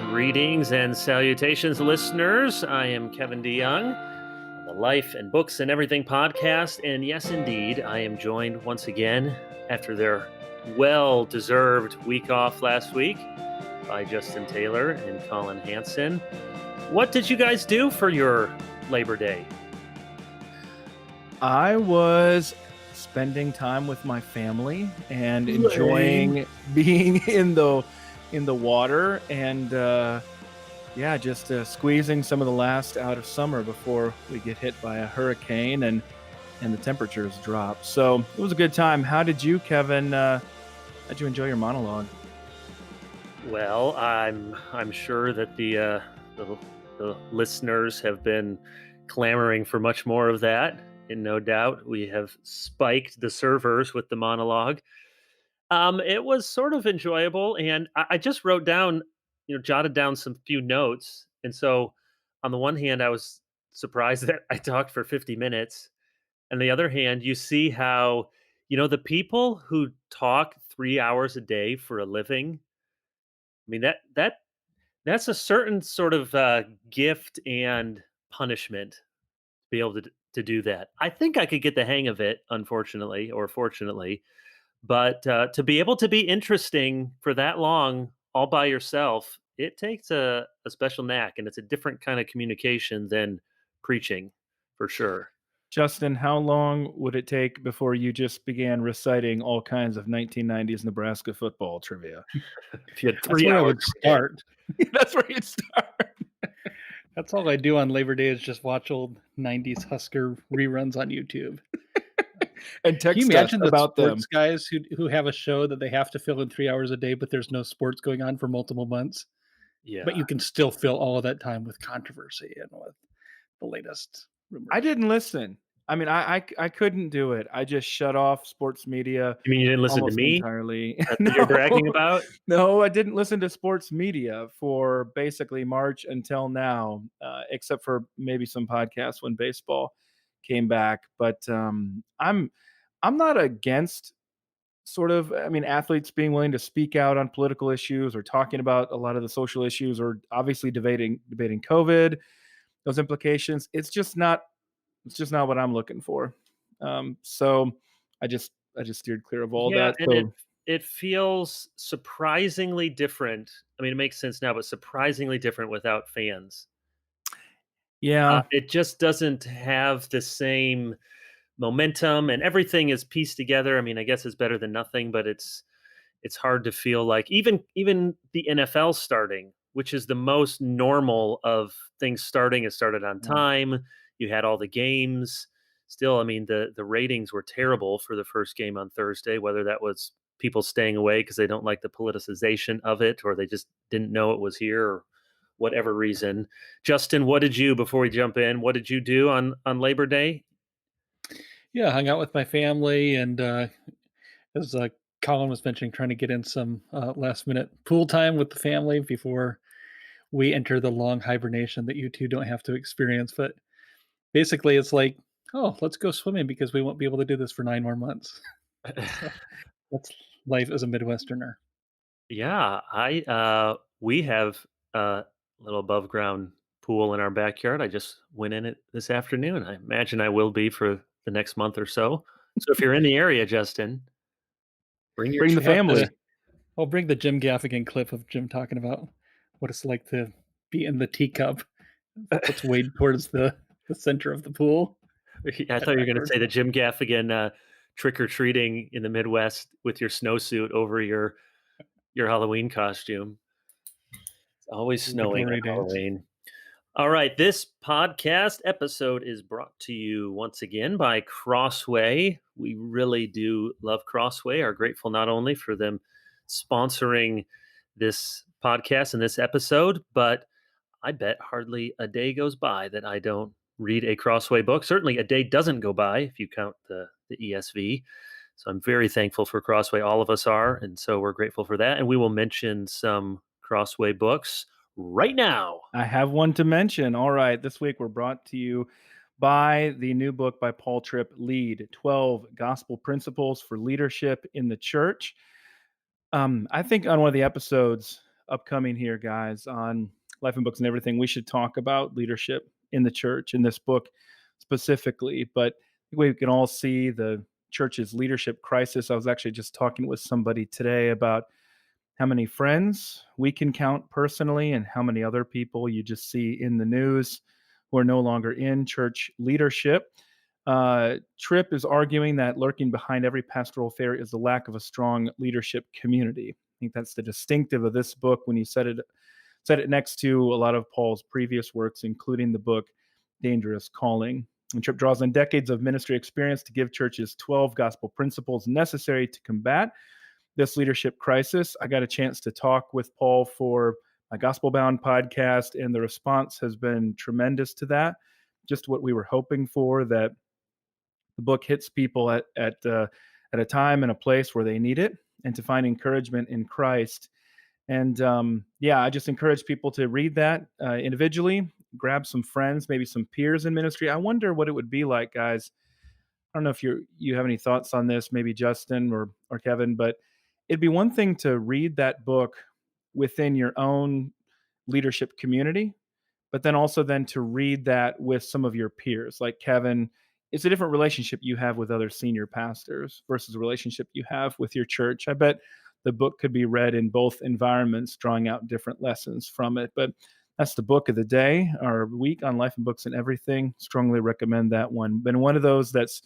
Greetings and salutations, listeners. I am Kevin DeYoung on the Life and Books and Everything podcast. And yes, indeed, I am joined once again after their well-deserved week off last week by Justin Taylor and Collin Hansen. What did you guys do for your Labor Day? I was spending time with my family and enjoying being in the water and just squeezing some of the last out of summer before we get hit by a hurricane and the temperatures drop. So it was a good time. How did you, Kevin? How'd you enjoy your monologue? Well, I'm sure that the listeners have been clamoring for much more of that. And no doubt we have spiked the servers with the monologue. It was sort of enjoyable, and I just wrote down, jotted down some few notes. And so, on the one hand, I was surprised that I talked for 50 minutes. On the other hand, you see how, the people who talk 3 hours a day for a living. I mean, that's a certain sort of gift and punishment to be able to do that. I think I could get the hang of it, unfortunately or fortunately. But to be able to be interesting for that long all by yourself, it takes a special knack, and it's a different kind of communication than preaching, for sure. Justin, how long would it take before you just began reciting all kinds of 1990s Nebraska football trivia? If you had That's 3 where I hours, would start. That's where you'd start. That's all I do on Labor Day is just watch old 90s Husker reruns on YouTube. And Can you text us imagine the about them. sports guys who have a show that they have to fill in 3 hours a day, but there's no sports going on for multiple months? Yeah. But you can still fill all of that time with controversy and with the latest rumors. I didn't listen. I mean, I couldn't do it. I just shut off sports media. You mean you didn't listen to almost me? entirely. That's what you're bragging about? No, I didn't listen to sports media for basically March until now, except for maybe some podcasts when baseball came back. But I'm not against athletes being willing to speak out on political issues or talking about a lot of the social issues or obviously debating COVID, those implications. It's just not what I'm looking for. So I just steered clear of all that. And So it feels surprisingly different. I mean, it makes sense now, but surprisingly different without fans. yeah, It just doesn't have the same momentum, and everything is pieced together. I mean, I guess it's better than nothing, but it's hard to feel like even the NFL starting, which is the most normal of things starting. It started on time. You had all the games. Still, I mean, the ratings were terrible for the first game on Thursday, whether that was people staying away because they don't like the politicization of it, or they just didn't know it was here, or whatever reason. Justin, what did you, before we jump in, what did you do on Labor Day? Yeah, hung out with my family, and as Collin was mentioning, trying to get in some last-minute pool time with the family before we enter the long hibernation that you two don't have to experience. But basically, it's like, oh, let's go swimming because we won't be able to do this for 9 more months. That's life as a Midwesterner. Yeah, we have a little above ground pool in our backyard. I just went in it this afternoon. I imagine I will be for the next month or so. So if you're in the area, Justin, bring the family. I'll bring the Jim Gaffigan clip of Jim talking about what it's like to be in the teacup that's weighed towards the center of the pool. I thought you were going to say the Jim Gaffigan trick-or-treating in the Midwest with your snowsuit over your Halloween costume. It's always snowing on Halloween. All right, this podcast episode is brought to you once again by Crossway. We really do love Crossway. Are grateful not only for them sponsoring this podcast and this episode, but I bet hardly a day goes by that I don't read a Crossway book. Certainly a day doesn't go by if you count the ESV. So I'm very thankful for Crossway. All of us are. And so we're grateful for that. And we will mention some Crossway books right now. I have one to mention. All right. This week we're brought to you by the new book by Paul Tripp, Lead, 12 Gospel Principles for Leadership in the Church. I think on one of the episodes upcoming here, guys, on Life and Books and Everything. We should talk about leadership in the church in this book specifically. But we can all see the church's leadership crisis. I was actually just talking with somebody today about how many friends we can count personally and how many other people you just see in the news who are no longer in church leadership. Tripp is arguing that lurking behind every pastoral affair is the lack of a strong leadership community. I think that's the distinctive of this book when you set it next to a lot of Paul's previous works, including the book Dangerous Calling. And Tripp draws on decades of ministry experience to give churches 12 gospel principles necessary to combat this leadership crisis. I got a chance to talk with Paul for my Gospel Bound podcast, and the response has been tremendous to that. Just what we were hoping for, that the book hits people at a time and a place where they need it, and to find encouragement in Christ. And I just encourage people to read that individually, grab some friends, maybe some peers in ministry. I wonder what it would be like, guys. I don't know if you have any thoughts on this, maybe Justin or Kevin, but it'd be one thing to read that book within your own leadership community, but then also to read that with some of your peers. Like Kevin, it's a different relationship you have with other senior pastors versus a relationship you have with your church. I bet the book could be read in both environments, drawing out different lessons from it. But that's the book of the day, our week on Life and Books and Everything. Strongly recommend that one. Been one of those that's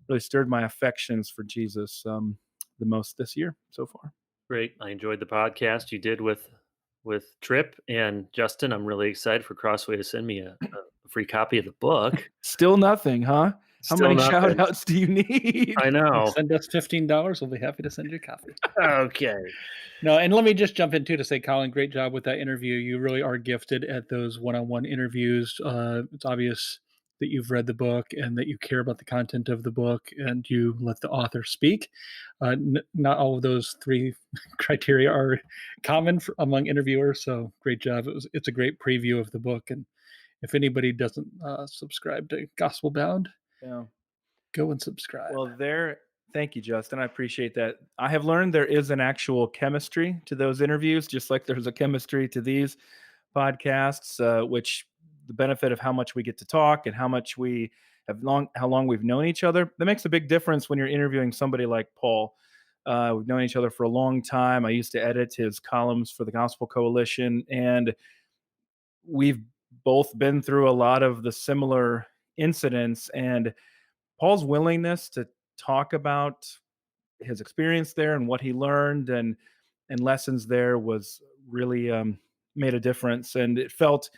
really stirred my affections for Jesus the most this year so far. Great. I enjoyed the podcast you did with Tripp and Justin. I'm really excited for Crossway to send me a free copy of the book. Still nothing, huh? How Still many nothing. shout outs do you need? I know. Send us $15. We'll be happy to send you a copy. Okay. No, and let me just jump in too to say, Collin, great job with that interview. You really are gifted at those one-on-one interviews. It's obvious that you've read the book and that you care about the content of the book and you let the author speak. Not all of those three criteria are common among interviewers, so great job. It's a great preview of the book, and if anybody doesn't subscribe to Gospel Bound, go and subscribe. Well, thank you, Justin. I appreciate that. I have learned there is an actual chemistry to those interviews, just like there's a chemistry to these podcasts, which the benefit of how much we get to talk and how much how long we've known each other. That makes a big difference when you're interviewing somebody like Paul. We've known each other for a long time. I used to edit his columns for the Gospel Coalition, and we've both been through a lot of the similar incidents. And Paul's willingness to talk about his experience there and what he learned and lessons there was really made a difference. And it felt,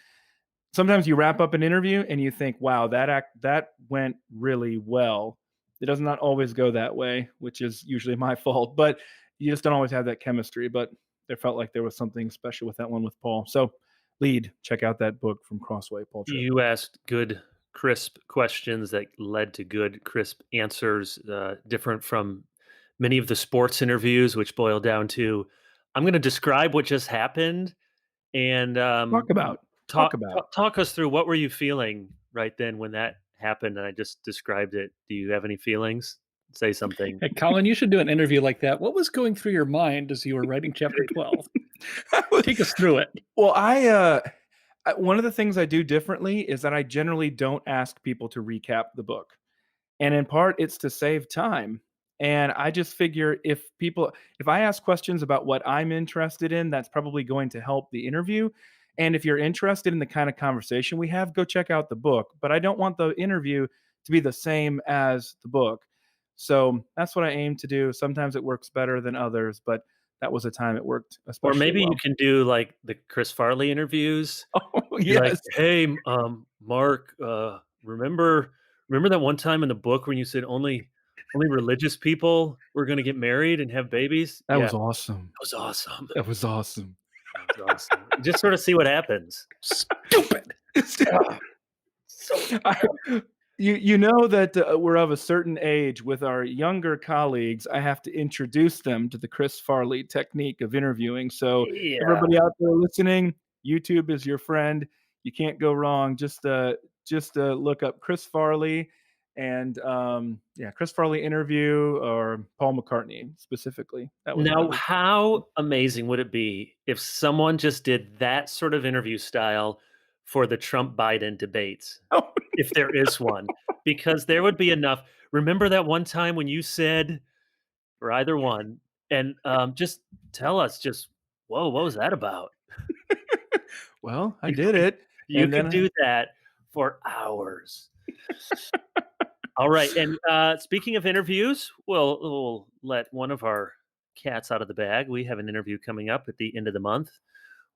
sometimes you wrap up an interview and you think, wow, that went really well. It does not always go that way, which is usually my fault, but you just don't always have that chemistry. But there felt like there was something special with that one with Paul. So check out that book from Crossway, Paul Tripp. You asked good, crisp questions that led to good, crisp answers, different from many of the sports interviews, which boil down to, I'm going to describe what just happened and talk us through, what were you feeling right then when that happened and I just described it. Do you have any feelings? Say something. Hey, Collin, you should do an interview like that. What was going through your mind as you were writing chapter 12? Take us through it. Well, one of the things I do differently is that I generally don't ask people to recap the book. And in part, it's to save time. And I just figure if I ask questions about what I'm interested in, that's probably going to help the interview. And if you're interested in the kind of conversation we have, go check out the book. But I don't want the interview to be the same as the book. So that's what I aim to do. Sometimes it works better than others, but that was a time it worked especially Or maybe well. you can do like the Chris Farley interviews. Oh, yes. Like, hey, Mark, remember that one time in the book when you said only religious people were going to get married and have babies? That was awesome. That was awesome. That was awesome. That was awesome. Just sort of see what happens. Stupid. You know that we're of a certain age. With our younger colleagues, I have to introduce them to the Chris Farley technique of interviewing. So everybody out there listening, YouTube is your friend. You can't go wrong. Just look up Chris Farley and Chris Farley interview or Paul McCartney specifically. That was Now, how amazing would it be if someone just did that sort of interview style for the Trump Biden debates, Oh, if there is one? Because there would be enough. Remember that one time when you said for either one, and just tell us, just whoa, what was that about? well, I did it, You and could then do that for hours. All right, and speaking of interviews, we'll let one of our cats out of the bag. We have an interview coming up at the end of the month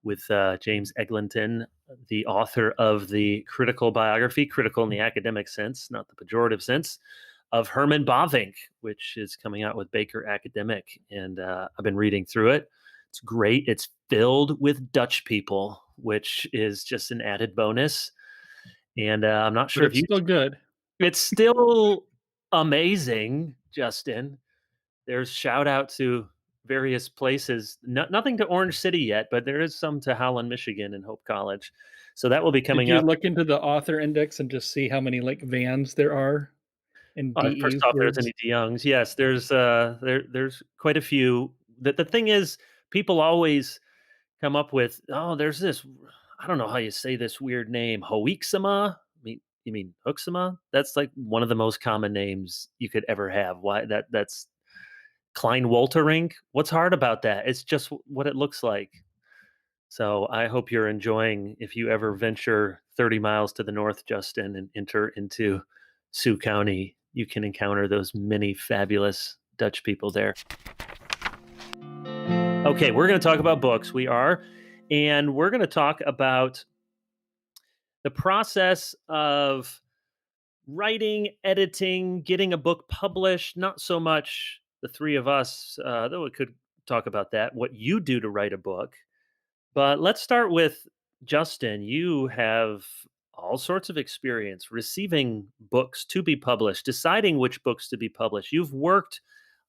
with James Eglinton, the author of the critical biography, critical in the academic sense, not the pejorative sense, of Herman Bavinck, which is coming out with Baker Academic. And I've been reading through it. It's great. It's filled with Dutch people, which is just an added bonus. And I'm not But sure if it's you. still good. It's still amazing, Justin. There's shout out to various places. Nothing to Orange City yet, but there is some to Howland, Michigan, and Hope College. So that will be Did coming you up. look into the author index and just see how many like vans there are in First DE off, there's words? any DeYoungs. Yes, there's quite a few. The thing is, people always come up with, oh, there's this. I don't know how you say this weird name, Hoixama. You mean Huxama? That's like one of the most common names you could ever have. Why that's Klein Wolterink. What's hard about that? It's just what it looks like. So I hope you're enjoying if you ever venture 30 miles to the north, Justin, and enter into Sioux County, you can encounter those many fabulous Dutch people there. Okay, we're going to talk about books. We are. And we're going to talk about the process of writing, editing, getting a book published. Not so much the three of us, though we could talk about that, what you do to write a book. But let's start with Justin. You have all sorts of experience receiving books to be published, deciding which books to be published. You've worked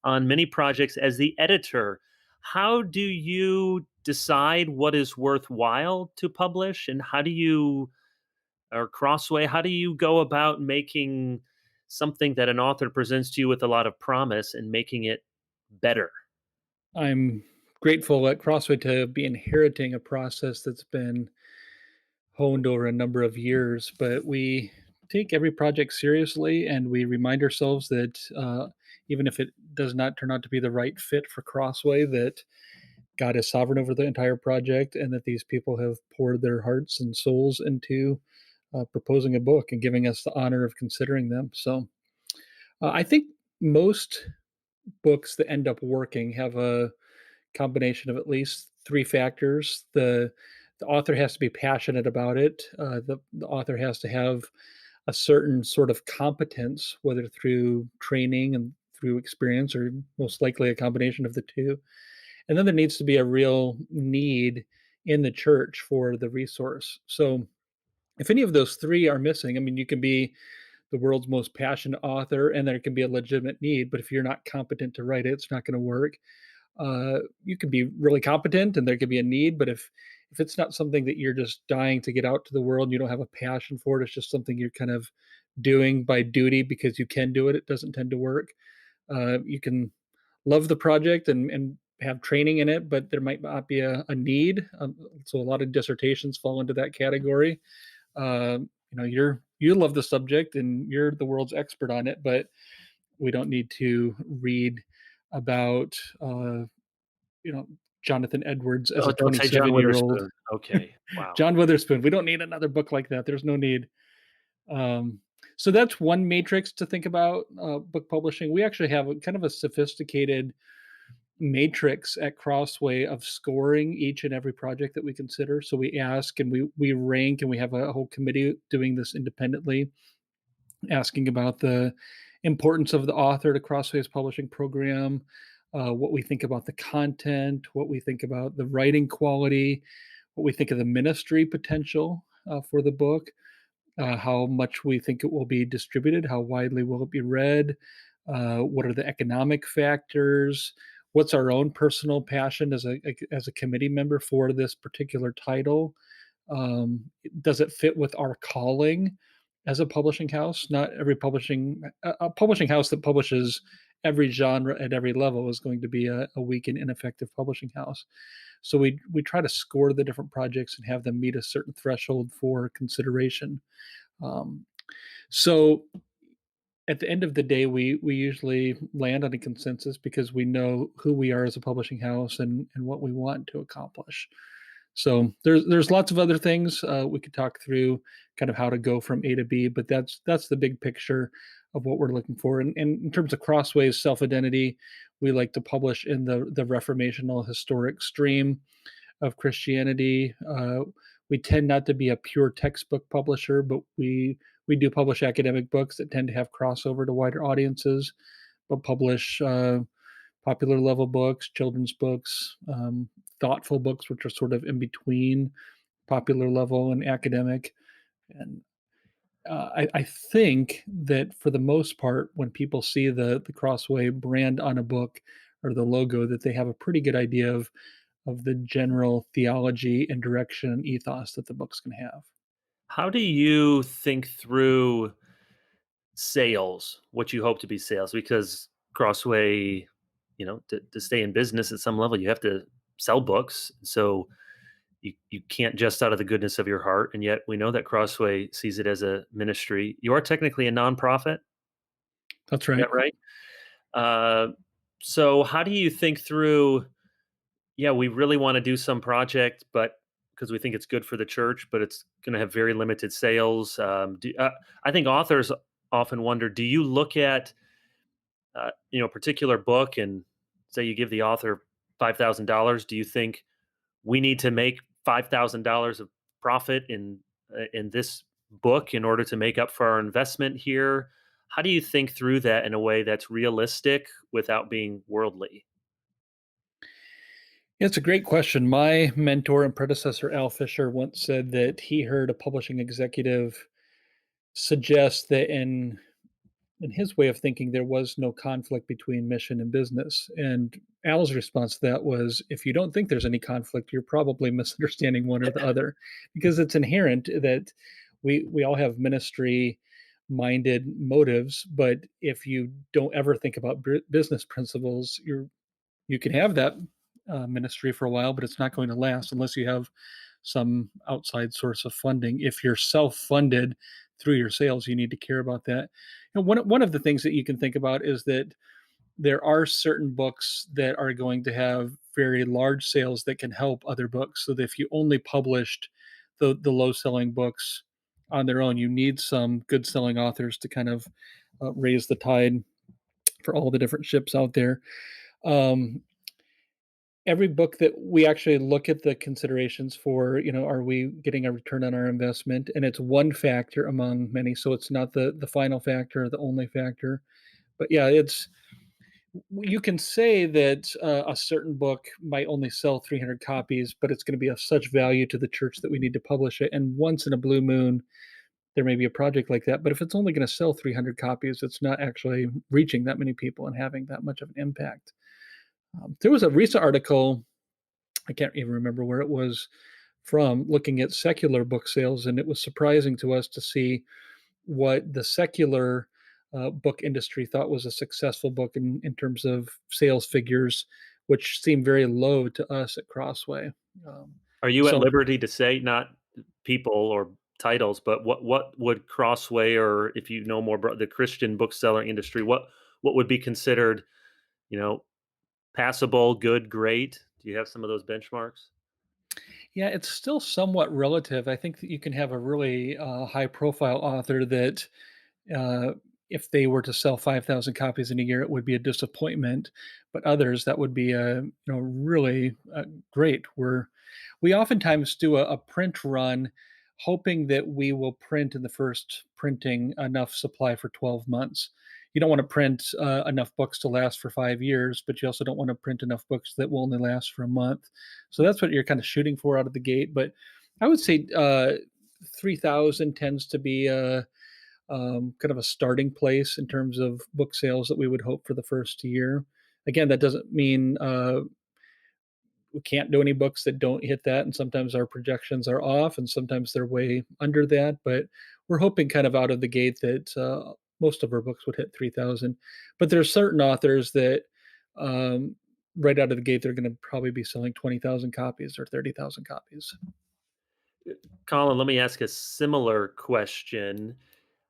on many projects as the editor. How do you decide what is worthwhile to publish? And how do you, or Crossway, how do you go about making something that an author presents to you with a lot of promise and making it better? I'm grateful at Crossway to be inheriting a process that's been honed over a number of years, but we take every project seriously and we remind ourselves that even if it does not turn out to be the right fit for Crossway, that God is sovereign over the entire project and that these people have poured their hearts and souls into proposing a book and giving us the honor of considering them. So I think most books that end up working have a combination of at least three factors. The author has to be passionate about it. The author has to have a certain sort of competence, whether through training and through experience, or most likely a combination of the two. And then there needs to be a real need in the church for the resource. So if any of those three are missing, I mean, you can be the world's most passionate author and there can be a legitimate need, but if you're not competent to write it, it's not going to work. You can be really competent and there could be a need, but if it's not something that you're just dying to get out to the world and you don't have a passion for it, it's just something you're kind of doing by duty because you can do it, it doesn't tend to work. You can love the project and have training in it, but there might not be a need. So a lot of dissertations fall into that category. You love the subject and you're the world's expert on it, but we don't need to read about Jonathan Edwards as Oh, a don't say John 27-year-old. Witherspoon. Okay, wow. John Witherspoon. We don't need another book like that. There's no need. So that's one matrix to think about book publishing. We actually have a kind of a sophisticated matrix at Crossway of scoring each and every project that we consider. So we ask and we rank, and we have a whole committee doing this independently, asking about the importance of the author to Crossway's publishing program, what we think about the content, what we think about the writing quality, what we think of the ministry potential for the book, how much we think it will be distributed, how widely will it be read, what are the economic factors, what's our own personal passion as a committee member for this particular title, does it fit with our calling? as a publishing house. Not every a publishing house that publishes every genre at every level is going to be a weak and ineffective publishing house. So we try to score the different projects and have them meet a certain threshold for consideration. Um, so at the end of the day, we usually land on a consensus because we know who we are as a publishing house and what we want to accomplish. So there's lots of other things we could talk through, kind of how to go from A to B, but that's the big picture of what we're looking for. And in terms of Crossway's self identity, we like to publish in the reformational historic stream of Christianity. We tend not to be a pure textbook publisher, but we do publish academic books that tend to have crossover to wider audiences, but publish popular level books, children's books, thoughtful books, which are sort of in between popular level and academic. And I think that for the most part, when people see the Crossway brand on a book or the logo, that they have a pretty good idea of the general theology and direction and ethos that the book's going to have. How do you think through sales, what you hope to be sales? Because Crossway, to stay in business at some level, you have to sell books. So you can't just out of the goodness of your heart. And yet we know that Crossway sees it as a ministry. You are technically a nonprofit. That's Is right. that right? Uh, so how do you think through, yeah, we really want to do some project, but because we think it's good for the church, but it's going to have very limited sales. I think authors often wonder, do you look at, a particular book and say you give the author $5,000? Do you think we need to make $5,000 of profit in this book in order to make up for our investment here? How do you think through that in a way that's realistic without being worldly? It's a great question. My mentor and predecessor, Al Fisher, once said that he heard a publishing executive suggest that in his way of thinking, there was no conflict between mission and business. And Al's response to that was, if you don't think there's any conflict, you're probably misunderstanding one or the other, because it's inherent that we all have ministry minded motives. But if you don't ever think about business principles, you can have that ministry for a while, but it's not going to last unless you have some outside source of funding. If you're self-funded through your sales, you need to care about that. And one of the things that you can think about is that there are certain books that are going to have very large sales that can help other books. So that if you only published the low selling books on their own, you need some good selling authors to kind of raise the tide for all the different ships out there. Um, every book that we actually look at the considerations for, are we getting a return on our investment? And it's one factor among many. So it's not the final factor or the only factor. But yeah, you can say that a certain book might only sell 300 copies, but it's going to be of such value to the church that we need to publish it. And once in a blue moon, there may be a project like that. But if it's only going to sell 300 copies, it's not actually reaching that many people and having that much of an impact. There was a recent article, I can't even remember where it was from, looking at secular book sales, and it was surprising to us to see what the secular book industry thought was a successful book in terms of sales figures, which seemed very low to us at Crossway. Are you at So liberty to say, not people or titles, but what would Crossway, or if you know more about the Christian bookseller industry, what would be considered, you know, passable, good, great? Do you have some of those benchmarks? yeah, it's still somewhat relative. I think that you can have a really high profile author that uh, if they were to sell 5,000 copies in a year, it would be a disappointment. But others, that would be really great. We oftentimes do a print run, hoping that we will print in the first printing enough supply for 12 months. You don't want to print enough books to last for 5 years, but you also don't want to print enough books that will only last for a month. So that's what you're kind of shooting for out of the gate. But I would say 3,000 tends to be kind of a starting place in terms of book sales that we would hope for the first year. Again, that doesn't mean we can't do any books that don't hit that, and sometimes our projections are off, and sometimes they're way under that. But we're hoping kind of out of the gate that most of our books would hit 3,000. But there's certain authors that um, right out of the gate they're going to probably be selling 20,000 copies or 30,000 copies. Colin, let me ask a similar question.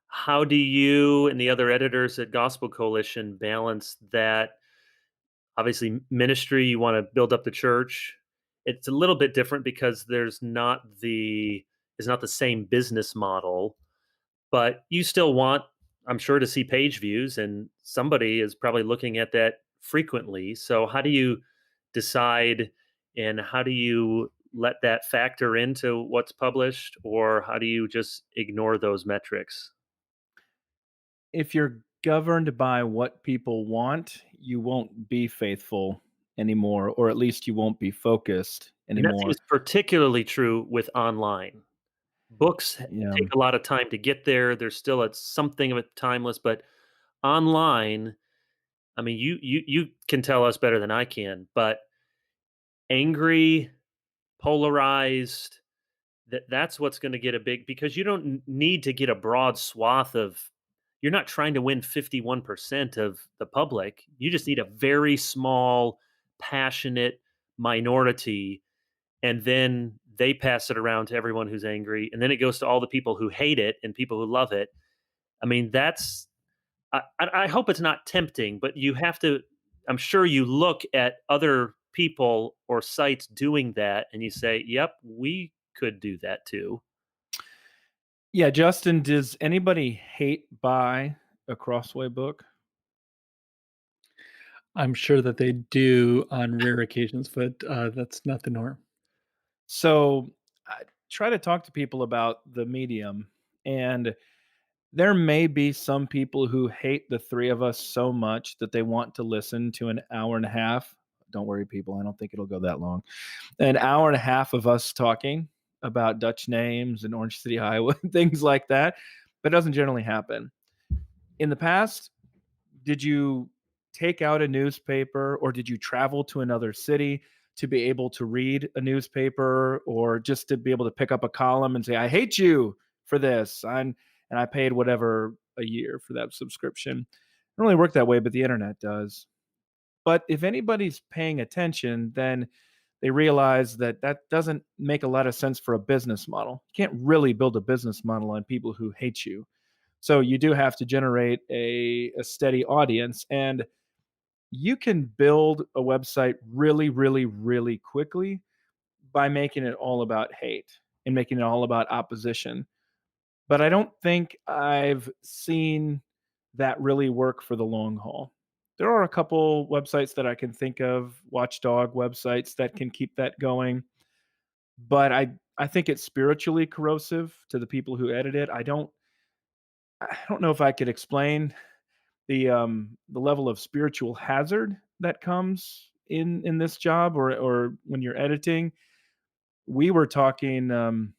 How do you and the other editors at Gospel Coalition balance that? Obviously, ministry, you want to build up the church. It's a little bit different because it's not the same business model, but you still want, I'm sure, to see page views, and somebody is probably looking at that frequently. So how do you decide, and how do you let that factor into what's published, or how do you just ignore those metrics? If you're governed by what people want, you won't be faithful anymore, or at least you won't be focused And that seems anymore. particularly true with online. Books Yeah. take a lot of time to get there. There's still something of it timeless, but online, I mean, you can tell us better than I can, but angry, polarized, that's what's going to get a big, because you don't need to get a broad swath of, you're not trying to win 51% of the public. You just need a very small, passionate minority, and then they pass it around to everyone who's angry, and then it goes to all the people who hate it and people who love it. I mean, that's I hope it's not tempting, but you have to. I'm sure you look at other people or sites doing that, and you say, "Yep, we could do that too." Yeah, Justin, does anybody hate buy a Crossway book? I'm sure that they do on rare occasions, but that's not the norm. So I try to talk to people about the medium, and there may be some people who hate the three of us so much that they want to listen to an hour and a half. Don't worry, people. I don't think it'll go that long. An hour and a half of us talking about Dutch names and Orange City, Iowa, things like that. But it doesn't generally happen. In the past, did you take out a newspaper or did you travel to another city to be able to read a newspaper or just to be able to pick up a column and say, I hate you for this? And I paid whatever a year for that subscription. It doesn't really work that way, but the internet does. But if anybody's paying attention, then they realize that that doesn't make a lot of sense for a business model. You can't really build a business model on people who hate you. So you do have to generate a steady audience. And you can build a website really, really, really quickly by making it all about hate and making it all about opposition. But I don't think I've seen that really work for the long haul. There are a couple websites that I can think of, watchdog websites that can keep that going, but I think it's spiritually corrosive to the people who edit it. I don't know if I could explain the level of spiritual hazard that comes in this job or when you're editing. We were talking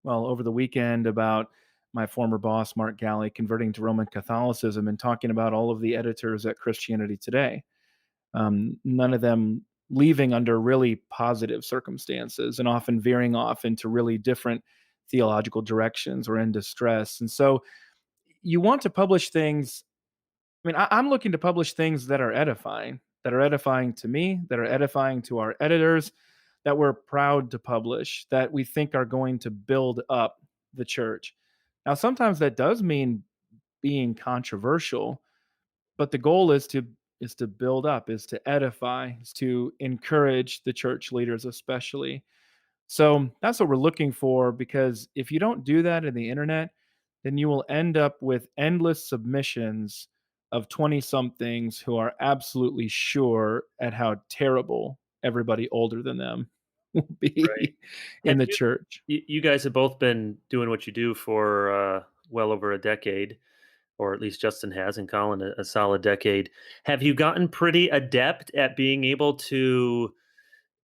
well, over the weekend about my former boss, Mark Galley, converting to Roman Catholicism and talking about all of the editors at Christianity Today. None of them leaving under really positive circumstances and often veering off into really different theological directions or in distress. And so you want to publish things. I mean, I'm looking to publish things that are edifying to me, that are edifying to our editors, that we're proud to publish, that we think are going to build up the church. Now, sometimes that does mean being controversial, but the goal is to build up, is to edify, is to encourage the church leaders, especially. So that's what we're looking for, because if you don't do that in the internet, then you will end up with endless submissions of 20 somethings who are absolutely sure at how terrible everybody older than them will Right. be in Have the you church. you guys have both been doing what you do for well over a decade, or at least Justin has, and Colin a solid decade. Have you gotten pretty adept at being able to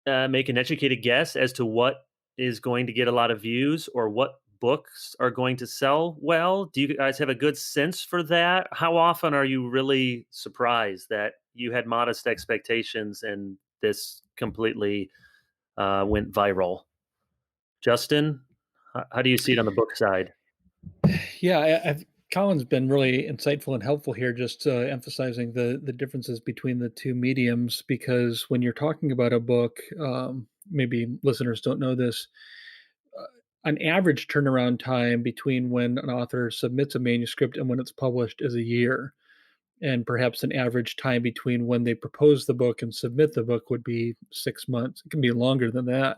make an educated guess as to what is going to get a lot of views or what books are going to sell well? Do you guys have a good sense for that? How often are you really surprised that you had modest expectations and this completely went viral? Justin, how do you see it on the book side? Yeah, Colin's been really insightful and helpful here, just emphasizing the differences between the two mediums. Because when you're talking about a book, maybe listeners don't know this, uh, an average turnaround time between when an author submits a manuscript and when it's published is a year, and perhaps an average time between when they propose the book and submit the book would be 6 months. It can be longer than that.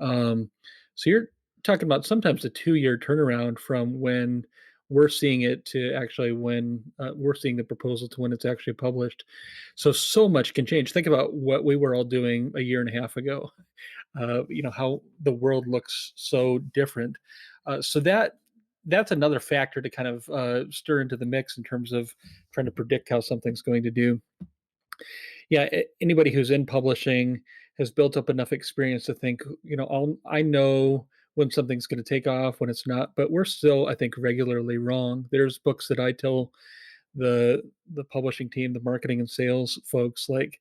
Um, so you're talking about sometimes a 2-year turnaround from when we're seeing it to actually when we're seeing the proposal to when it's actually published. So much can change. Think about what we were all doing a year and a half ago. How the world looks so different. So that's another factor to kind of stir into the mix in terms of trying to predict how something's going to do. Yeah, anybody who's in publishing has built up enough experience to think, I know when something's going to take off, when it's not, but we're still, I think, regularly wrong. There's books that I tell the publishing team, the marketing and sales folks, like,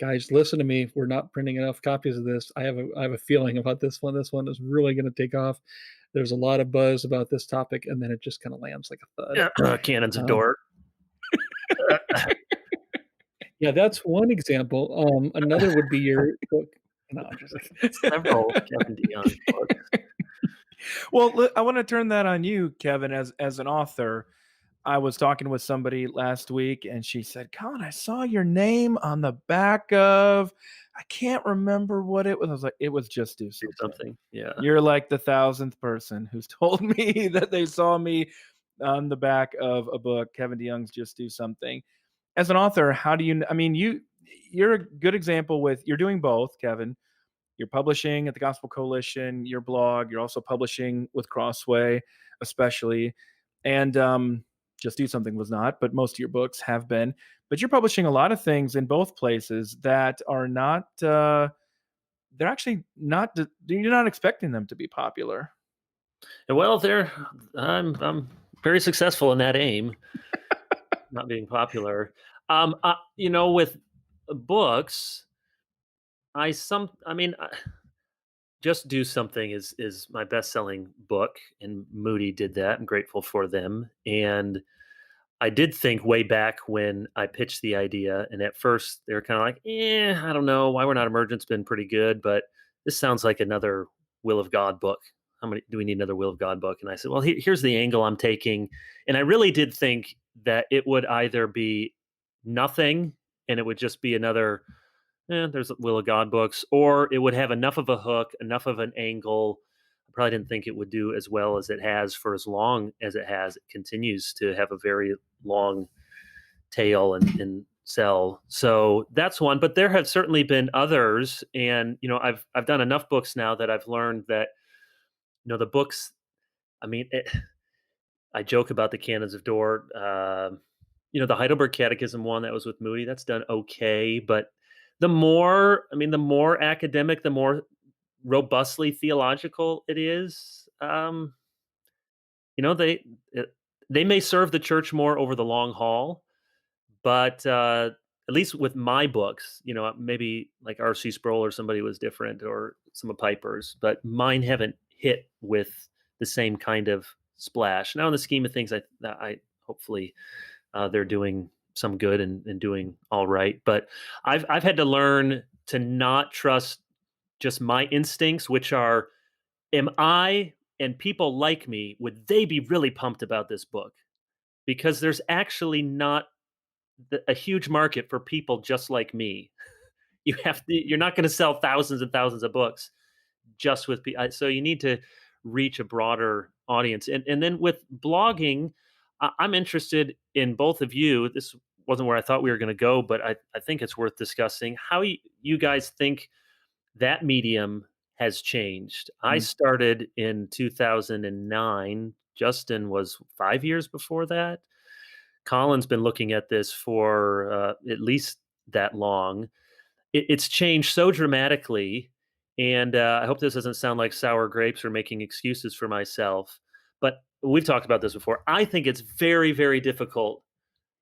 guys, listen to me. We're not printing enough copies of this. I have a feeling about this one. This one is really going to take off. There's a lot of buzz about this topic, and then it just kind of lands like a thud. Yeah, cannons of Um, Dort. Yeah, that's one example. Another would be your book. No, I'm just Several Kevin DeYoung books. Well, I want to turn that on you, Kevin, as an author. I was talking with somebody last week and she said, Collin, I saw your name on the back of, I can't remember what it was. I was like, it was Just Do Do Something. something. Yeah. You're like the 1,000th person who's told me that they saw me on the back of a book, Kevin DeYoung's Just Do Something. As an author, how do you, I mean, you're a good example with, you're doing both, Kevin. You're publishing at the Gospel Coalition, your blog. You're also publishing with Crossway, especially. And Just Do Something was not, but most of your books have been. But you're publishing a lot of things in both places that are not, they're actually not, you're not expecting them to be popular. Well, I'm very successful in that aim, not being popular. With books, Just Do Something is my best-selling book, and Moody did that. I'm grateful for them. And I did think way back when I pitched the idea, and at first they were kind of like, I don't know. Why We're Not Emergent's been pretty good, but this sounds like another Will of God book. How many do we need another Will of God book? And I said, well, here's the angle I'm taking. And I really did think that it would either be nothing and it would just be another, there's Will of God books, or it would have enough of a hook, enough of an angle. I probably didn't think it would do as well as it has for as long as it has. It continues to have a very long tail and sell. So that's one. But there have certainly been others, and I've done enough books now that I've learned that the books. I mean, I joke about the Canons of Dort. The Heidelberg Catechism one that was with Moody, that's done okay, but the more academic, the more robustly theological it is. You know, they they may serve the church more over the long haul, but at least with my books, maybe like R.C. Sproul or somebody was different, or some of Piper's, but mine haven't hit with the same kind of splash. Now, in the scheme of things, I hopefully they're doing some good and doing all right. But I've had to learn to not trust just my instincts, which are, am I and people like me, would they be really pumped about this book? Because there's actually not a huge market for people just like me. You're not going to sell thousands and thousands of books just with so you need to reach a broader audience. And then with blogging, I'm interested in both of you. This wasn't where I thought we were going to go, but I think it's worth discussing how you guys think that medium has changed. I started in 2009. Justin was 5 years before that. Collin's been looking at this for at least that long. It's changed so dramatically, and I hope this doesn't sound like sour grapes or making excuses for myself, but we've talked about this before. I think it's very, very difficult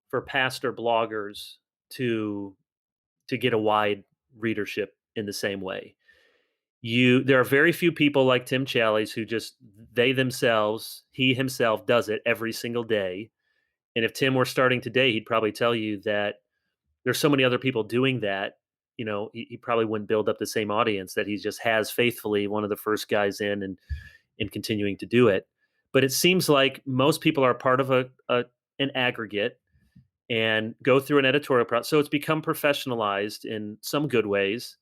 for pastor bloggers to get a wide readership in the same way. there are very few people like Tim Challies who just he himself does it every single day. And if Tim were starting today, he'd probably tell you that there's so many other people doing that. He probably wouldn't build up the same audience that he just has faithfully, one of the first guys in, and continuing to do it. But it seems like most people are part of an aggregate and go through an editorial process. So it's become professionalized in some good ways,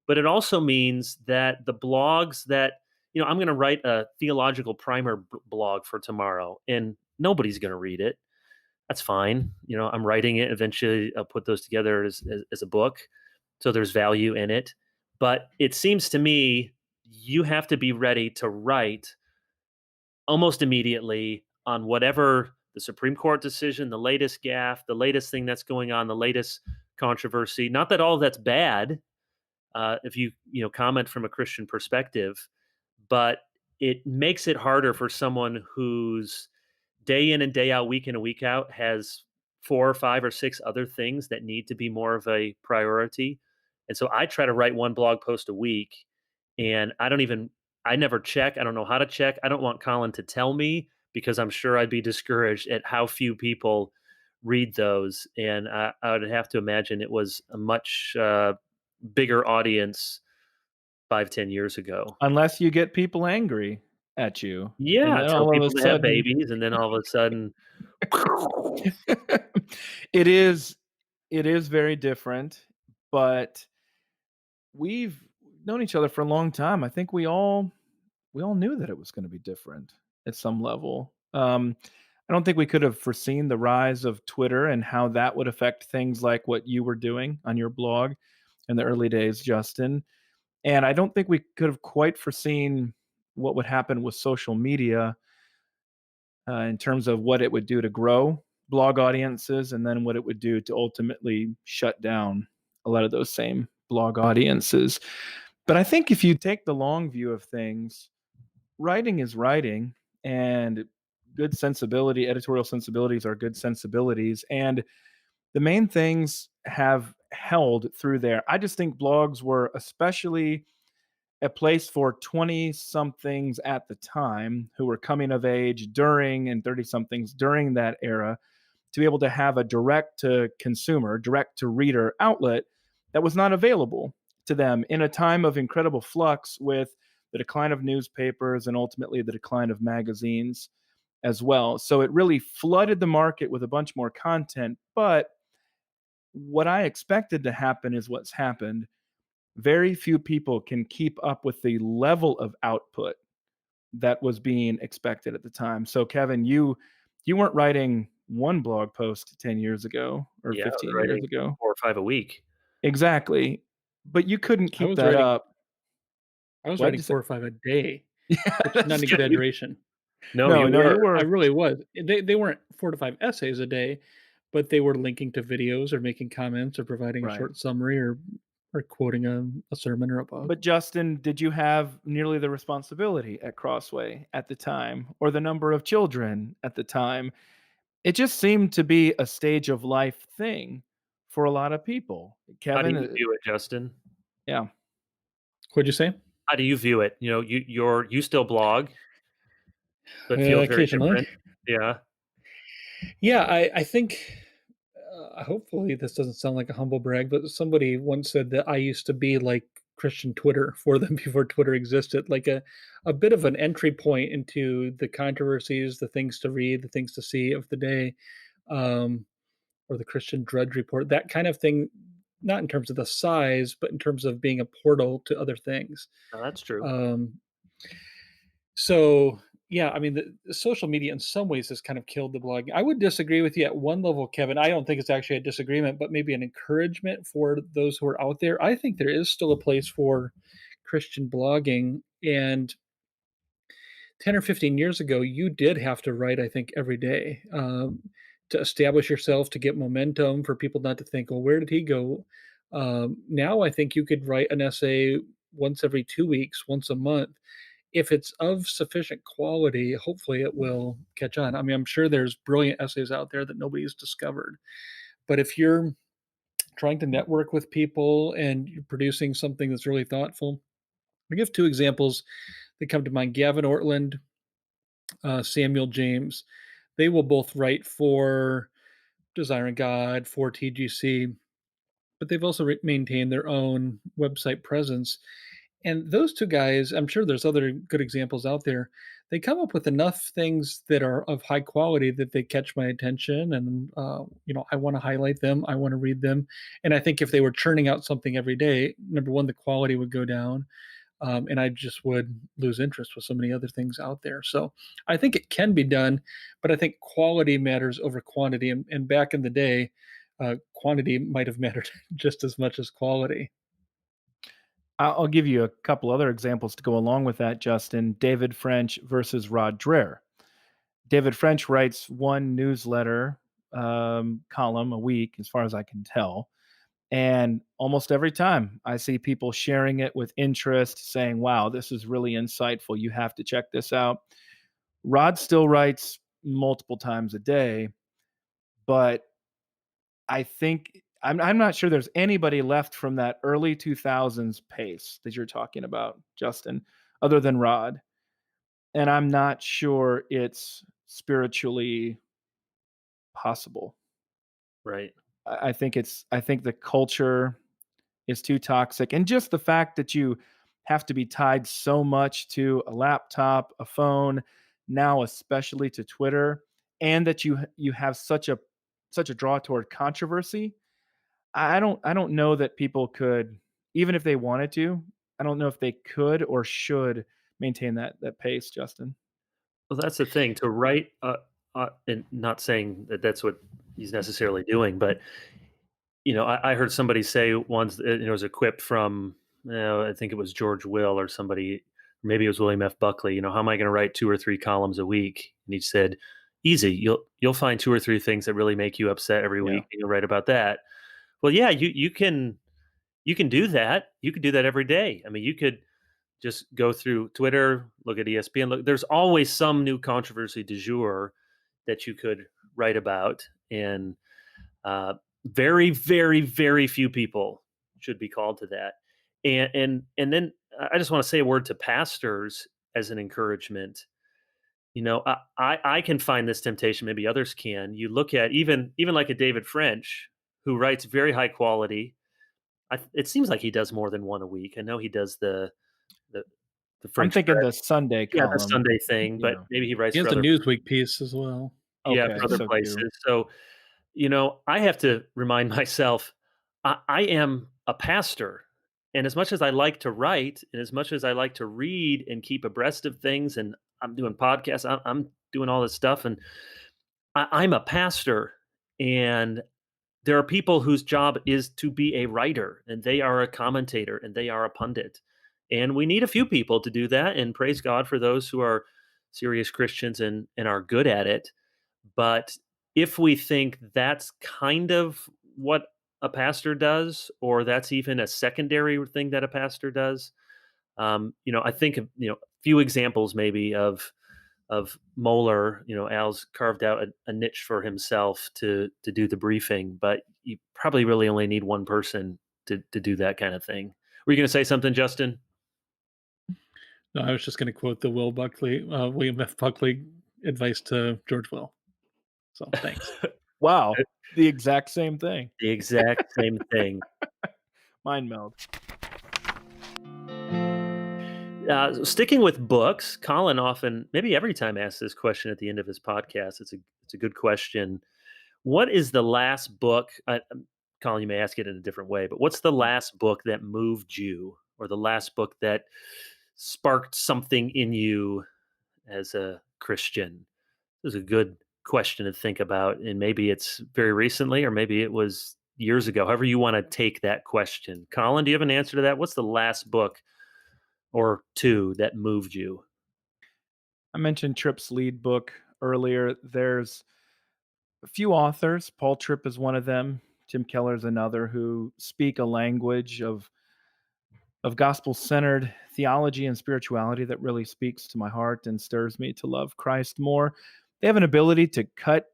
but it also means that the blogs that, I'm going to write a theological primer blog for tomorrow, and nobody's going to read it. That's fine. I'm writing it. Eventually, I'll put those together as a book. So there's value in it. But it seems to me you have to be ready to write almost immediately on whatever the Supreme Court decision, the latest gaffe, the latest thing that's going on, the latest controversy. Not that all that's bad, if you comment from a Christian perspective, but it makes it harder for someone who's day in and day out, week in and week out, has 4 or 5 or 6 other things that need to be more of a priority. And so I try to write one blog post a week, and I never check. I don't know how to check. I don't want Collin to tell me, because I'm sure I'd be discouraged at how few people read those. And I would have to imagine it was a much bigger audience 5-10 years ago. Unless you get people angry at you, and Yeah, then tell all of people a to have sudden babies, and then all of a sudden, it is very different, but we've known each other for a long time. I think we all knew that it was gonna be different at some level. I don't think we could have foreseen the rise of Twitter and how that would affect things like what you were doing on your blog in the early days, Justin. And I don't think we could have quite foreseen what would happen with social media, in terms of what it would do to grow blog audiences, and then what it would do to ultimately shut down a lot of those same blog audiences. But I think if you take the long view of things, writing is writing, and good sensibility, editorial sensibilities are good sensibilities. And the main things have held through there. I just think blogs were especially a place for 20 somethings at the time who were coming of age during, and 30 somethings during that era, to be able to have a direct to consumer, direct to reader outlet that was not available to them in a time of incredible flux with the decline of newspapers and ultimately the decline of magazines as well. So it really flooded the market with a bunch more content. But what I expected to happen is what's happened. Very few people can keep up with the level of output that was being expected at the time. So Kevin, you weren't writing one blog post 10 years ago or yeah, I was 15 years writing ago. 4 or 5 a week. Exactly. But you couldn't I keep was that writing up. I was What'd writing you say? 4 or 5 a day, Yeah, which is not an that's Yeah, true. exaggeration. no, No, you no, were. you I were really was. They weren't 4 to 5 essays a day, but they were linking to videos or making comments or providing a right. short summary or quoting a sermon or a book. But Justin, did you have nearly the responsibility at Crossway at the time, or the number of children at the time? It just seemed to be a stage of life thing for a lot of people. How do Kevin, you view it, Justin? yeah. What'd you say? How do you view it? You still blog, but feels very Occasionally. different. Yeah. Yeah, I think, hopefully this doesn't sound like a humble brag, but somebody once said that I used to be like Christian Twitter for them before Twitter existed, like a bit of an entry point into the controversies, the things to read, the things to see of the day, um, or the Christian Drudge Report, that kind of thing, not in terms of the size, but in terms of being a portal to other things. No, that's true. Um, So, yeah, I mean, the social media in some ways has kind of killed the blogging. I would disagree with you at one level, Kevin. I don't think it's actually a disagreement, but maybe an encouragement for those who are out there. I think there is still a place for Christian blogging. And 10 or 15 years ago, you did have to write, I think, every day to establish yourself, to get momentum, for people not to think, well, where did he go? Now, I think you could write an essay once every 2 weeks, once a month. If it's of sufficient quality, hopefully it will catch on. I mean, I'm sure there's brilliant essays out there that nobody's discovered. But if you're trying to network with people and you're producing something that's really thoughtful, I give two examples that come to mind: Gavin Ortland, Samuel James. They will both write for Desiring God, for TGC, but they've also maintained their own website presence. And those two guys, I'm sure there's other good examples out there. They come up with enough things that are of high quality that they catch my attention, and I want to highlight them. I want to read them. And I think if they were churning out something every day, number one, the quality would go down, and I just would lose interest with so many other things out there. So I think it can be done, but I think quality matters over quantity. And back in the day, quantity might have mattered just as much as quality. I'll give you a couple other examples to go along with that, Justin. David French versus Rod Dreher. David French writes one newsletter column a week, as far as I can tell. And almost every time I see people sharing it with interest, saying, wow, this is really insightful. You have to check this out. Rod still writes multiple times a day, but I think I'm not sure there's anybody left from that early 2000s pace that you're talking about, Justin, other than Rod. And I'm not sure it's spiritually possible. Right. I think the culture is too toxic, and just the fact that you have to be tied so much to a laptop, a phone, now especially to Twitter, and that you have such a draw toward controversy. I don't know that people could, even if they wanted to, I don't know if they could or should maintain that pace, Justin. Well, that's the thing to write, and not saying that that's what he's necessarily doing, but I heard somebody say once, it was a quip from, I think it was George Will or somebody, maybe it was William F. Buckley. How am I going to write 2 or 3 columns a week? And he said, easy. You'll find 2 or 3 things that really make you upset every Yeah. week, and you'll write about that. Well, yeah, you can do that. You could do that every day. I mean, you could just go through Twitter, look at ESPN. Look, there's always some new controversy du jour that you could write about, and very, very, very few people should be called to that. And then I just want to say a word to pastors as an encouragement. I can find this temptation, maybe others can. You look at even like a David French, who writes very high quality. It seems like he does more than one a week. I know he does the the I'm French thinking press. the Sunday Yeah, the column. Sunday thing, but Yeah. maybe he writes He for has a other. Newsweek piece as well. Yeah, Okay, for other so places. too. So, I have to remind myself, I am a pastor, and as much as I like to write, and as much as I like to read and keep abreast of things, and I'm doing podcasts, I'm doing all this stuff, and I'm a pastor, and there are people whose job is to be a writer, and they are a commentator, and they are a pundit, and we need a few people to do that. And praise God for those who are serious Christians and are good at it. But if we think that's kind of what a pastor does, or that's even a secondary thing that a pastor does, I think of a few examples maybe of Moeller. Al's carved out a niche for himself to do the briefing, but you probably really only need one person to do that kind of thing. Were you going to say something, Justin? No, I was just going to quote the William F. Buckley advice to George Will. So thanks. Wow, the exact same thing. The exact same thing. Mind meld. Sticking with books, Collin often, maybe every time, asks this question at the end of his podcast. It's a good question. What is the last book? Collin, you may ask it in a different way, but what's the last book that moved you, or the last book that sparked something in you as a Christian? This is a good question to think about, and maybe it's very recently, or maybe it was years ago. However you want to take that question. Collin, do you have an answer to that? What's the last book or 2 that moved you? I mentioned Tripp's lead book earlier. There's a few authors. Paul Tripp is one of them. Tim Keller is another, who speak a language of gospel-centered theology and spirituality that really speaks to my heart and stirs me to love Christ more. They have an ability to cut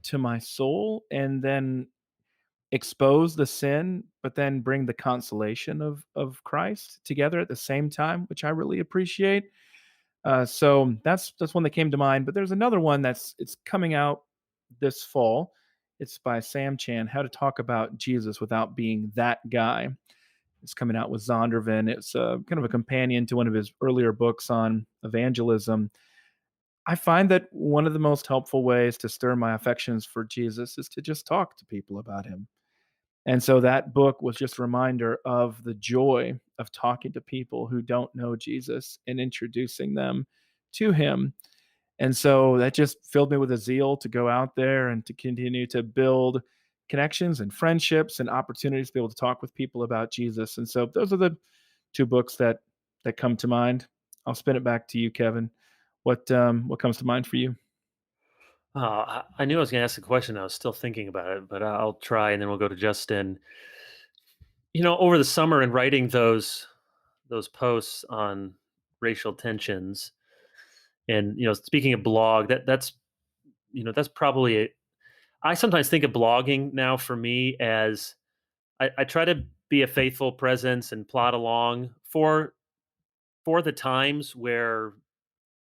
to my soul, and then expose the sin, but then bring the consolation of Christ together at the same time, which I really appreciate. So that's one that came to mind. But there's another one it's coming out this fall. It's by Sam Chan, How to Talk About Jesus Without Being That Guy. It's coming out with Zondervan. It's kind of a companion to one of his earlier books on evangelism. I find that one of the most helpful ways to stir my affections for Jesus is to just talk to people about him. And so that book was just a reminder of the joy of talking to people who don't know Jesus and introducing them to him. And so that just filled me with a zeal to go out there and to continue to build connections and friendships and opportunities to be able to talk with people about Jesus. And so those are the two books that come to mind. I'll spin it back to you, Kevin. What comes to mind for you? I knew I was going to ask the question. I was still thinking about it, but I'll try, and then we'll go to Justin. Over the summer and writing those posts on racial tensions, and speaking of blog, that's probably I sometimes think of blogging now for me as I try to be a faithful presence and plot along for the times where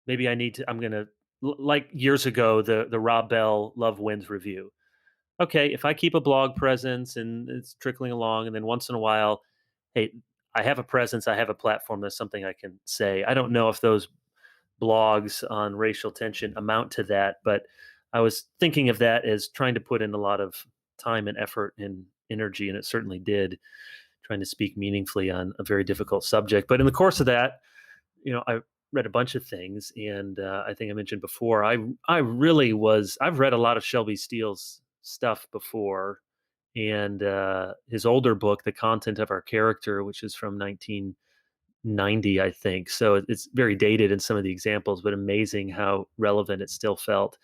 maybe I'm gonna like years ago the Rob Bell Love Wins review. Okay, if I keep a blog presence and it's trickling along, and then once in a while, hey, I have a presence, I have a platform, there's something I can say. I don't know if those blogs on racial tension amount to that, but I was thinking of that as trying to put in a lot of time and effort and energy, and it certainly did, trying to speak meaningfully on a very difficult subject. But in the course of that, I read a bunch of things, and I think I mentioned before, I really was. I've read a lot of Shelby Steele's stuff before, and his older book, The Content of Our Character, which is from 1990, I think. So it's very dated in some of the examples, but amazing how relevant it still felt.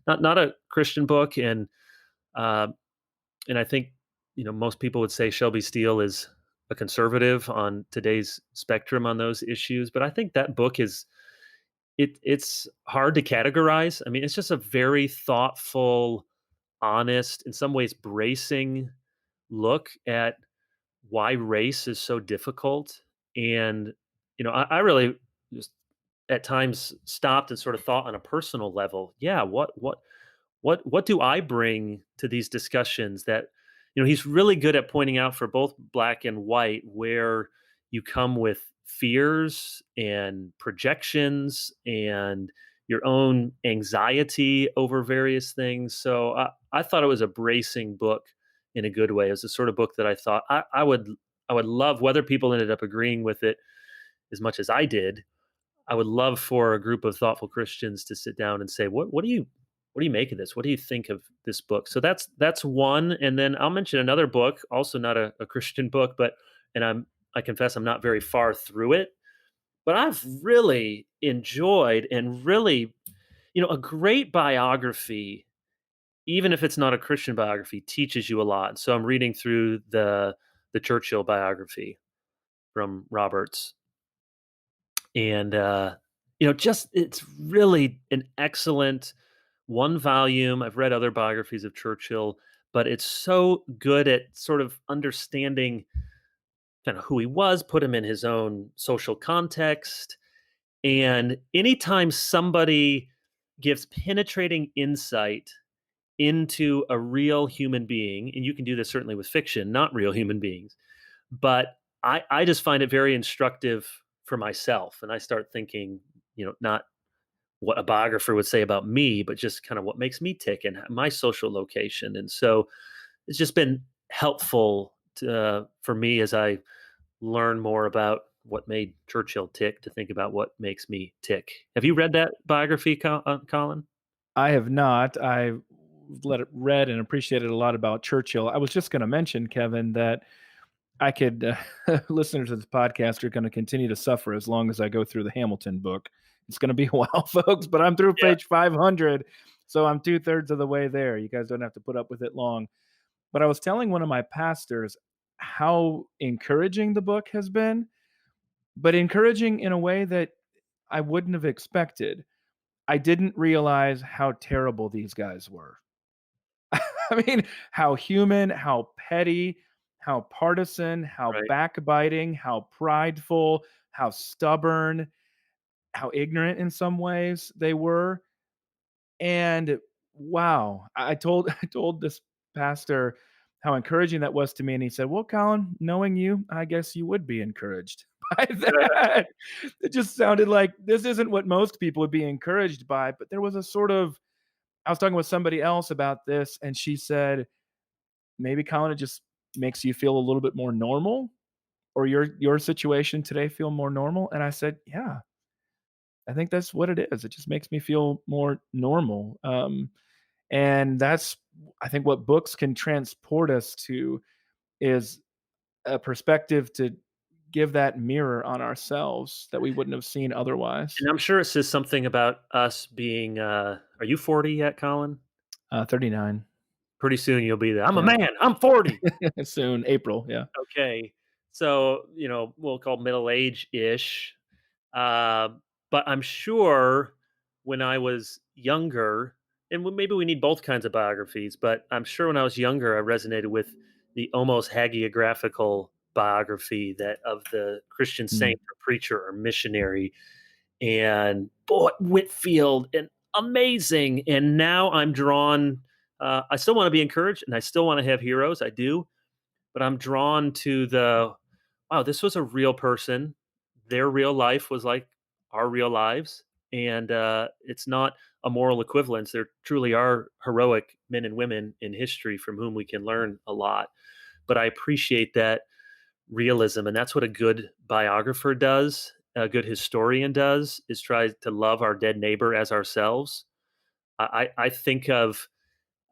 Not a Christian book, uh, and I think most people would say Shelby Steele is a conservative on today's spectrum on those issues, but I think that book it's hard to categorize. I mean, it's just a very thoughtful, honest, in some ways bracing look at why race is so difficult. And I really just at times stopped and sort of thought on a personal level, yeah, what do I bring to these discussions that he's really good at pointing out for both black and white where you come with fears and projections and your own anxiety over various things. So I thought it was a bracing book in a good way. It was the sort of book that I thought I would love, whether people ended up agreeing with it as much as I did. I would love for a group of thoughtful Christians to sit down and say, what do you make of this? What do you think of this book? So that's one. And then I'll mention another book, also not a Christian book, but and I confess I'm not very far through it, but I've really enjoyed and really, a great biography, even if it's not a Christian biography, teaches you a lot. So I'm reading through the Churchill biography from Roberts, and just it's really an excellent one volume. I've read other biographies of Churchill, but it's so good at sort of understanding kind of who he was, put him in his own social context. And anytime somebody gives penetrating insight into a real human being, and you can do this certainly with fiction, not real human beings, but I just find it very instructive for myself. And I start thinking, not what a biographer would say about me, but just kind of what makes me tick and my social location. And so it's just been helpful for me as I learn more about what made Churchill tick to think about what makes me tick. Have you read that biography, Colin? I have not. I read and appreciated a lot about Churchill. I was just going to mention, Kevin, that I could listeners of this podcast are going to continue to suffer as long as I go through the Hamilton book. It's going to be a while, folks, but I'm through Yeah. page 500, so I'm 2/3 of the way there. You guys don't have to put up with it long. But I was telling one of my pastors how encouraging the book has been, but encouraging in a way that I wouldn't have expected. I didn't realize how terrible these guys were. I mean, how human, how petty, how partisan, how Right. backbiting, how prideful, how stubborn, how ignorant in some ways they were. And wow, I told I told this pastor how encouraging that was to me, and he said, "Well, Colin, knowing you, I guess you would be encouraged by that." It just sounded like this isn't what most people would be encouraged by, but there was a sort of I was talking with somebody else about this, and she said, "Maybe, Colin, it just makes you feel a little bit more normal, or your situation today feel more normal?" And I said, "Yeah, I think that's what it is. It just makes me feel more normal." And that's I think what books can transport us to is a perspective to give that mirror on ourselves that we wouldn't have seen otherwise. And I'm sure it says something about us being, are you 40 yet, Colin? 39. Pretty soon you'll be there. I'm a Yeah. man. I'm 40. Soon, April. Yeah. Okay. So, we'll call middle age ish. Uh, but I'm sure when I was younger, and maybe we need both kinds of biographies, but I'm sure when I was younger, I resonated with the almost hagiographical biography that of the Christian Mm, saint or preacher or missionary. And boy, Whitfield and amazing. And now I'm drawn. I still want to be encouraged, and I still want to have heroes. I do, but I'm drawn to the wow. This was a real person. Their real life was like our real lives, and it's not a moral equivalence. There truly are heroic men and women in history from whom we can learn a lot. But I appreciate that realism, and that's what a good biographer does. A good historian does is try to love our dead neighbor as ourselves. I think of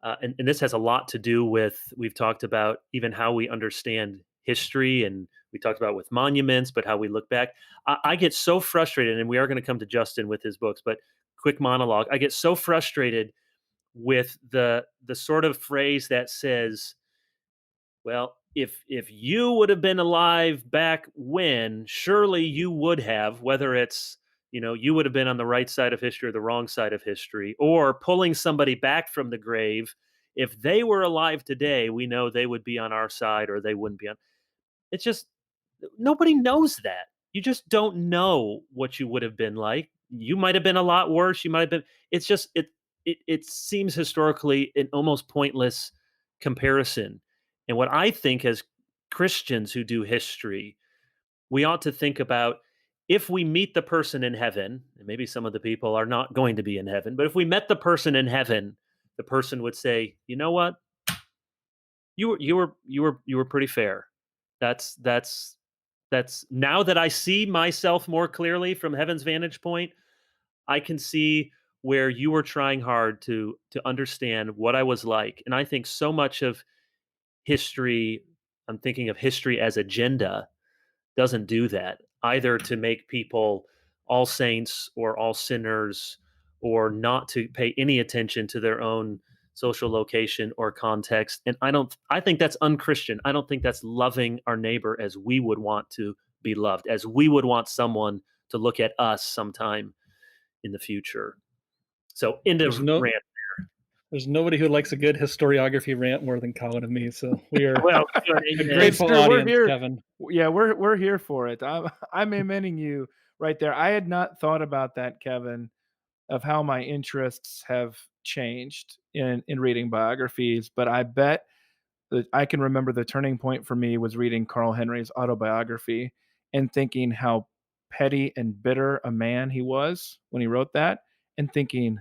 and this has a lot to do with we've talked about even how we understand history, and we talked about with monuments, but how we look back. I get so frustrated, and we are going to come to Justin with his books, but quick monologue. I get so frustrated with the sort of phrase that says, well, if you would have been alive back when, surely you would have, whether it's, you would have been on the right side of history or the wrong side of history, or pulling somebody back from the grave. If they were alive today, we know they would be on our side or they wouldn't be on. It's just nobody knows that. You just don't know what you would have been like. You might have been a lot worse. You might have been. It's just it seems historically an almost pointless comparison. And what I think as Christians who do history, we ought to think about if we meet the person in heaven, and maybe some of the people are not going to be in heaven, but if we met the person in heaven, the person would say, "You know what? You were pretty fair. That's now that I see myself more clearly from heaven's vantage point, I can see where you were trying hard to understand what I was like." And I think so much of history, I'm thinking of history as agenda, doesn't do that either, to make people all saints or all sinners, or not to pay any attention to their own social location or context. And I think that's unchristian. I don't think that's loving our neighbor as we would want to be loved, as we would want someone to look at us sometime in the future. So end There's of no rant. there's nobody who likes a good historiography rant more than Colin and me. So we are Well, good, a amen. It's grateful true. We're audience, here. Kevin. Yeah, we're here for it. I'm amening you right there. I had not thought about that, Kevin, of how my interests have changed in reading biographies, but I bet that I can remember the turning point for me was reading Carl Henry's autobiography and thinking how petty and bitter a man he was when he wrote that, and thinking,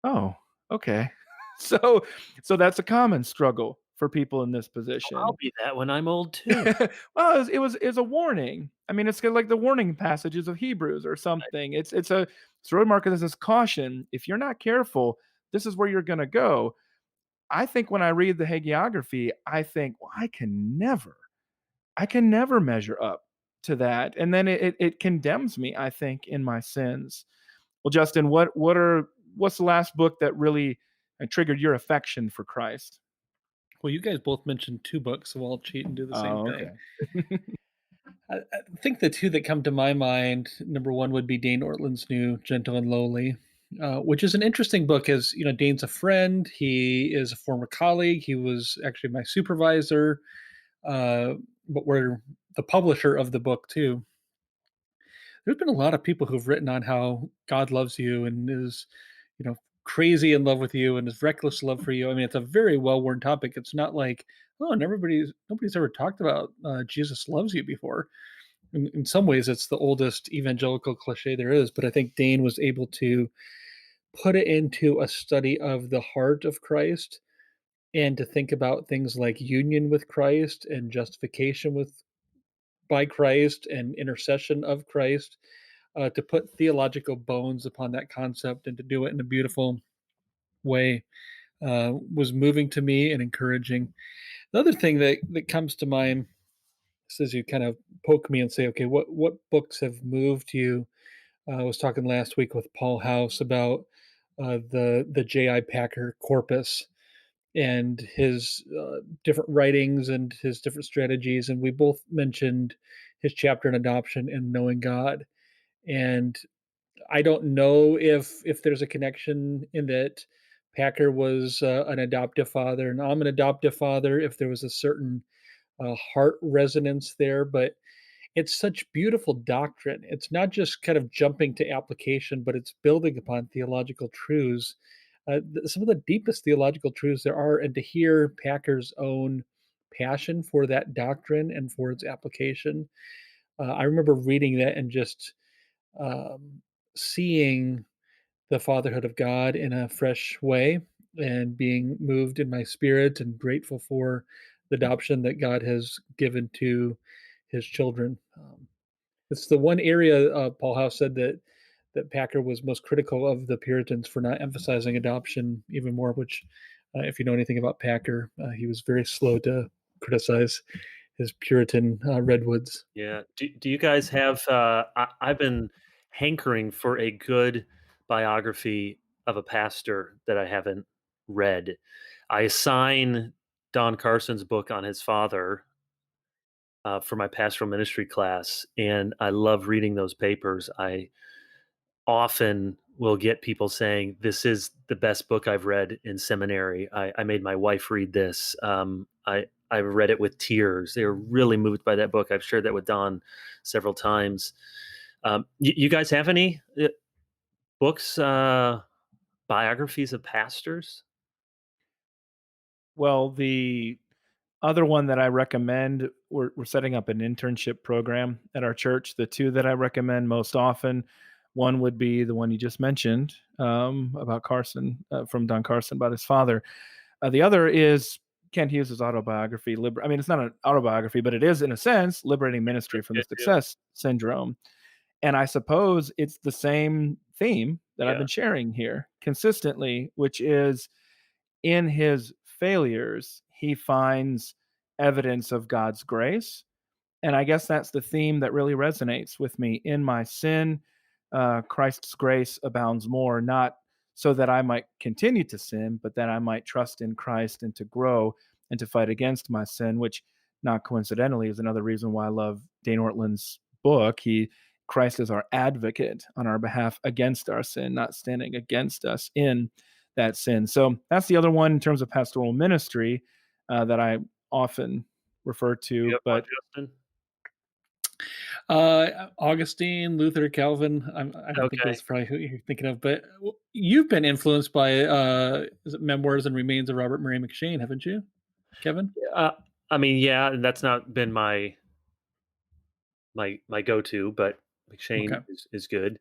"Oh, okay." So so that's a common struggle for people in this I'll position. be that when I'm old too. Well, it was a warning. I mean, it's kinda like the warning passages of Hebrews or something. It's road marked as this caution. If you're not careful, this is where you're gonna go. I think when I read the hagiography, I think, "Well, I can never measure up to that." And then it condemns me, I think, in my sins. Well, Justin, what's the last book that really, triggered your affection for Christ? Well, you guys both mentioned two books, so I'll cheat and do the same Oh, thing. okay. I think the two that come to my mind, number one would be Dane Ortland's new Gentle and Lowly. which is an interesting book. As you know, Dane's a friend. He is a former colleague. He was actually my supervisor, but we're the publisher of the book too. There's been a lot of people who've written on how God loves you and is, you know, crazy in love with you and is reckless love for you. I mean, it's a very well-worn topic. It's not like, oh, and nobody's ever talked about Jesus loves you before. In some ways, it's the oldest evangelical cliche there is. But I think Dane was able to put it into a study of the heart of Christ and to think about things like union with Christ and justification with by Christ and intercession of Christ, to put theological bones upon that concept and to do it in a beautiful way, was moving to me and encouraging. The other thing that comes to mind as you kind of poke me and say, okay, what books have moved you? I was talking last week with Paul House about the J.I. Packer corpus and his different writings and his different strategies, and we both mentioned his chapter on adoption and knowing God. And I don't know if there's a connection in that Packer was an adoptive father, and I'm an adoptive father. If there was a certain heart resonance there, but it's such beautiful doctrine. It's not just kind of jumping to application, but it's building upon theological truths, some of the deepest theological truths there are, and to hear Packer's own passion for that doctrine and for its application. I remember reading that and just um, seeing the fatherhood of God in a fresh way and being moved in my spirit and grateful for the adoption that God has given to his children. It's the one area Paul House said that Packer was most critical of the Puritans for not emphasizing adoption even more. Which, if you know anything about Packer, he was very slow to criticize his Puritan redwoods. Yeah. Do you guys have? I've been hankering for a good biography of a pastor that I haven't read. I assign Don Carson's book on his father for my pastoral ministry class, and I love reading those papers. I often will get people saying, "This is the best book I've read in seminary. I made my wife read this. I read it with tears. They were really moved by that book." I've shared that with Don several times. You guys have any books, biographies of pastors? Well, the other one that I recommend, we're setting up an internship program at our church. The two that I recommend most often, one would be the one you just mentioned, about Carson, from Don Carson about his father. The other is Kent Hughes' autobiography. I mean, it's not an autobiography, but it is, in a sense, Liberating Ministry from the Good too. Success Syndrome. And I suppose it's the same theme that I've Yeah. been sharing here consistently, which is in his failures, he finds evidence of God's grace. And I guess that's the theme that really resonates with me. In my sin, Christ's grace abounds more, not so that I might continue to sin, but that I might trust in Christ and to grow and to fight against my sin, which, not coincidentally, is another reason why I love Dane Ortland's book. Christ is our advocate on our behalf against our sin, not standing against us in that sin. So that's the other one in terms of pastoral ministry that I often refer Do you to. have one, But Justin? Augustine, Luther, Calvin. I don't think Okay. that's probably who you're thinking of, but you've been influenced by is it Memoirs and Remains of Robert Murray McShane, haven't you, Kevin? Uh, I mean, yeah, and that's not been my go-to, but Okay. McShane is good.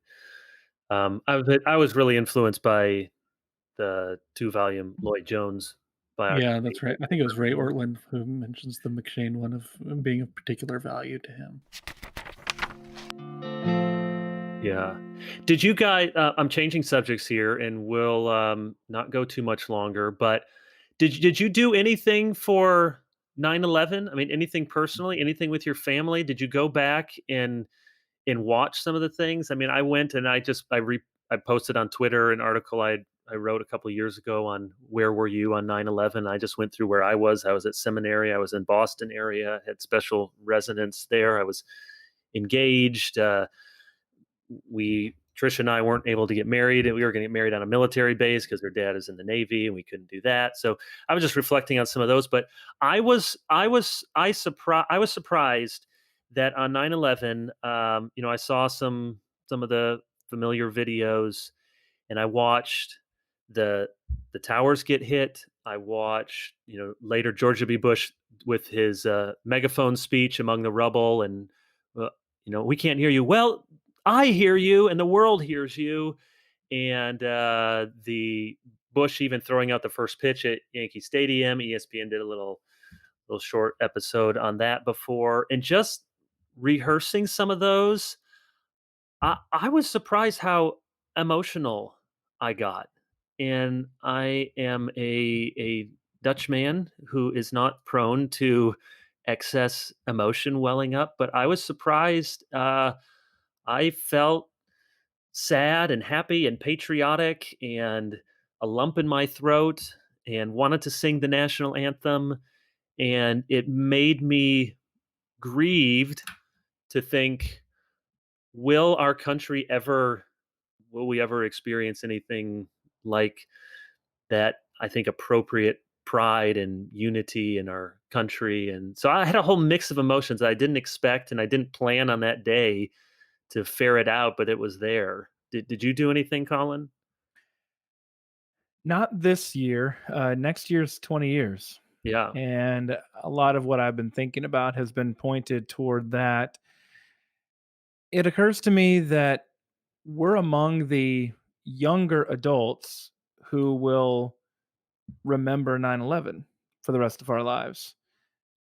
I was really influenced by the 2-volume Lloyd Jones Yeah, biography. that's right. I think it was Ray Ortland who mentions the McShane one of being of particular value to him. Yeah. Did you guys? I'm changing subjects here, and we'll not go too much longer. But did you do anything for 9/11? I mean, anything personally? Anything with your family? Did you go back and watch some of the things? I mean, I went and I posted on Twitter an article I wrote a couple of years ago on where were you on 9/11. I just went through where I was. I was at seminary. I was in Boston area. Had special residence there. I was engaged. We Trish and I weren't able to get married, and we were going to get married on a military base because her dad is in the Navy, and we couldn't do that. So I was just reflecting on some of those. But I was surprised that on 9/11, I saw some of the familiar videos, and I watched the the towers get hit. I watched, later George W. Bush with his megaphone speech among the rubble, and uh, we can't hear you. Well, I hear you, and the world hears you. And the Bush even throwing out the first pitch at Yankee Stadium. ESPN did a little short episode on that before, and just rehearsing some of those. I was surprised how emotional I got. And I am a Dutch man who is not prone to excess emotion welling up, but I was surprised. I felt sad and happy and patriotic and a lump in my throat and wanted to sing the national anthem. And it made me grieved to think, will our country ever will we ever experience anything like that? I think appropriate pride and unity in our country. And so I had a whole mix of emotions that I didn't expect, and I didn't plan on that day to ferret out, but it was there. Did you do anything, Colin? Not this year. Next year's 20 years. Yeah. And a lot of what I've been thinking about has been pointed toward that. It occurs to me that we're among the younger adults who will remember 9/11 for the rest of our lives.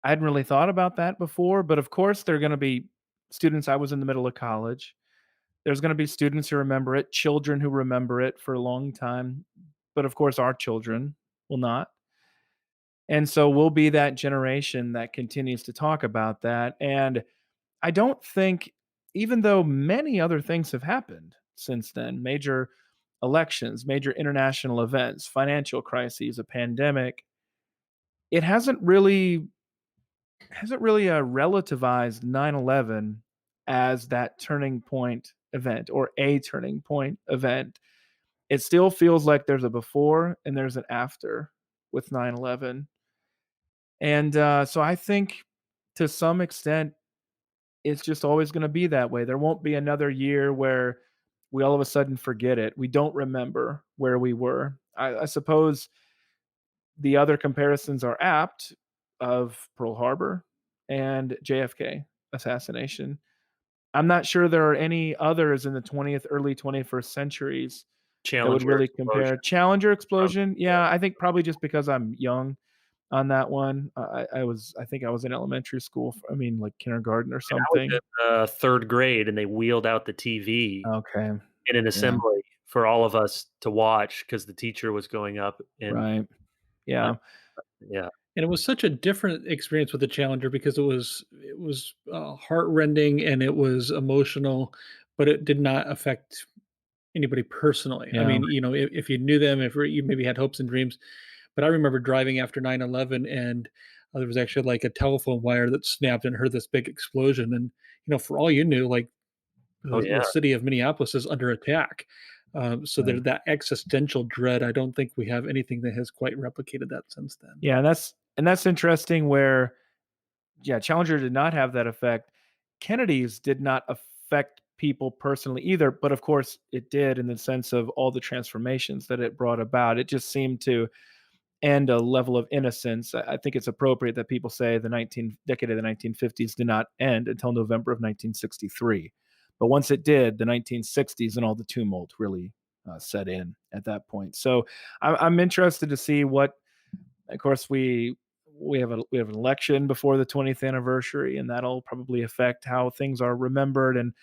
I hadn't really thought about that before, but of course, there are going to be students. I was in the middle of college. There's going to be students who remember it, children who remember it for a long time. But of course, our children will not. And so we'll be that generation that continues to talk about that. And I don't think, even though many other things have happened since then, major elections, major international events, financial crises, a pandemic, it hasn't really relativized 9/11 as that turning point event or a turning point event. It still feels like there's a before and there's an after with 9/11. And so I think to some extent, it's just always going to be that way. There won't be another year where we all of a sudden forget it. We don't remember where we were. I suppose the other comparisons are apt of Pearl Harbor and JFK assassination. I'm not sure there are any others in the 20th, early 21st centuries that would Challenger really explosion. compare. Challenger Um, explosion, yeah, I think probably just because I'm young on that one. I think I was in elementary school. I mean, like kindergarten or I was something. in third grade, and they wheeled out the TV Okay, in an yeah, assembly for all of us to watch because the teacher was going up. And right, uh, yeah, yeah. And it was such a different experience with the Challenger because it was heartrending and it was emotional, but it did not affect anybody personally. I yeah, mean, if you knew them, if you maybe had hopes and dreams, but I remember driving after 9/11, and there was actually like a telephone wire that snapped and heard this big explosion, and for all you knew, like Oh the yeah. city of Minneapolis is under attack. So right. there, that existential dread, I don't think we have anything that has quite replicated that since then. Yeah, and that's interesting where, yeah, Challenger did not have that effect. Kennedy's did not affect people personally either, but of course it did in the sense of all the transformations that it brought about. It just seemed to end a level of innocence. I think it's appropriate that people say the 19 decade of the 1950s did not end until November of 1963. But once it did, the 1960s and all the tumult really set in at that point. So I'm interested to see what. Of course, we have an election before the 20th anniversary, and that'll probably affect how things are remembered and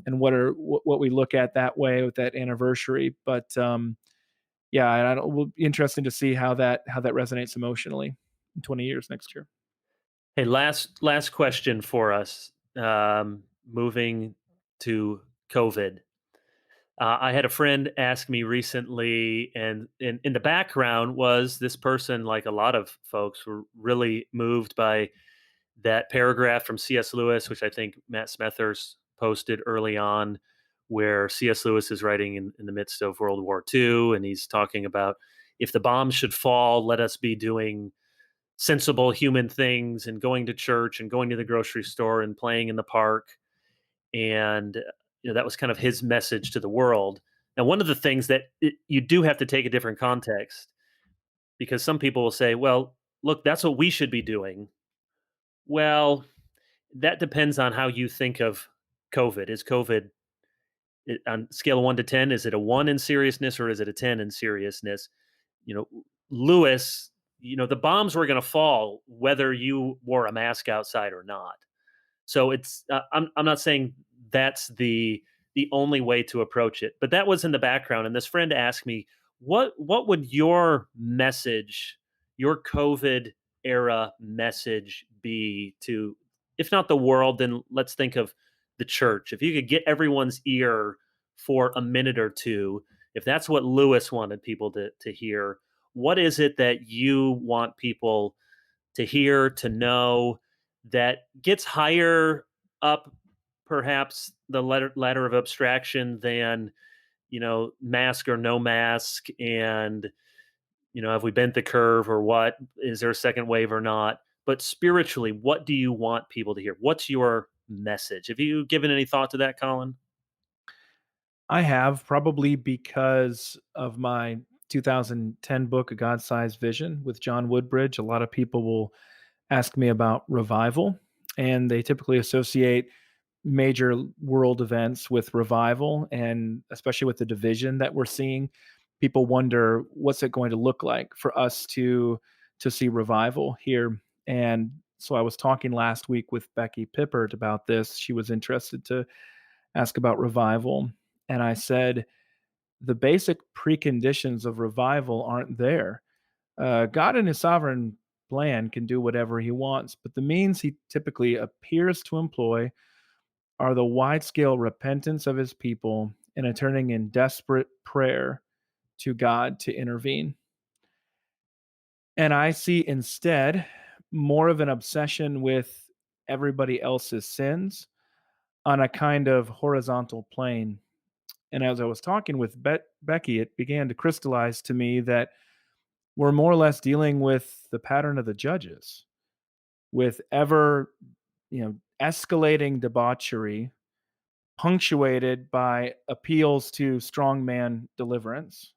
what we look at that way with that anniversary. But yeah, and it will be interesting to see how that resonates emotionally in 20 years next year. Hey, last question for us. Moving to COVID. I had a friend ask me recently, and in the background was this person, like a lot of folks, were really moved by that paragraph from C.S. Lewis, which I think Matt Smethurst posted early on, where C.S. Lewis is writing in the midst of World War II, and he's talking about if the bombs should fall, let us be doing sensible human things and going to church and going to the grocery store and playing in the park. And that was kind of his message to the world. Now, one of the things that you do have to take a different context, because some people will say, well, look, that's what we should be doing. Well, that depends on how you think of COVID. Is COVID on scale of 1 to 10, is it a 1 in seriousness or is it a 10 in seriousness? You know, Lewis, the bombs were going to fall whether you wore a mask outside or not. So it's I'm not saying that's the only way to approach it, but that was in the background. And this friend asked me, what would your message, your COVID era message be to, if not the world, then let's think of the church. If you could get everyone's ear for a minute or two, if that's what Lewis wanted people to hear, what is it that you want people to hear, to know, that gets higher up perhaps the ladder of abstraction than mask or no mask, and have we bent the curve, or what is there a second wave or not? But spiritually, what do you want people to hear? What's your message? Have you given any thought to that, Collin? I have, probably because of my 2010 book, A God-Sized Vision with John Woodbridge. A lot of people will ask me about revival, and they typically associate major world events with revival, and especially with the division that we're seeing, people wonder what's it going to look like for us to see revival here. And so I was talking last week with Becky Pippert about this. She was interested to ask about revival, and I said the basic preconditions of revival aren't there. God in his sovereign plan can do whatever he wants, but the means he typically appears to employ are the wide scale repentance of his people and a turning in desperate prayer to God to intervene. And I see instead more of an obsession with everybody else's sins on a kind of horizontal plane. And as I was talking with Becky, it began to crystallize to me that we're more or less dealing with the pattern of the judges, with ever, escalating debauchery punctuated by appeals to strongman deliverance.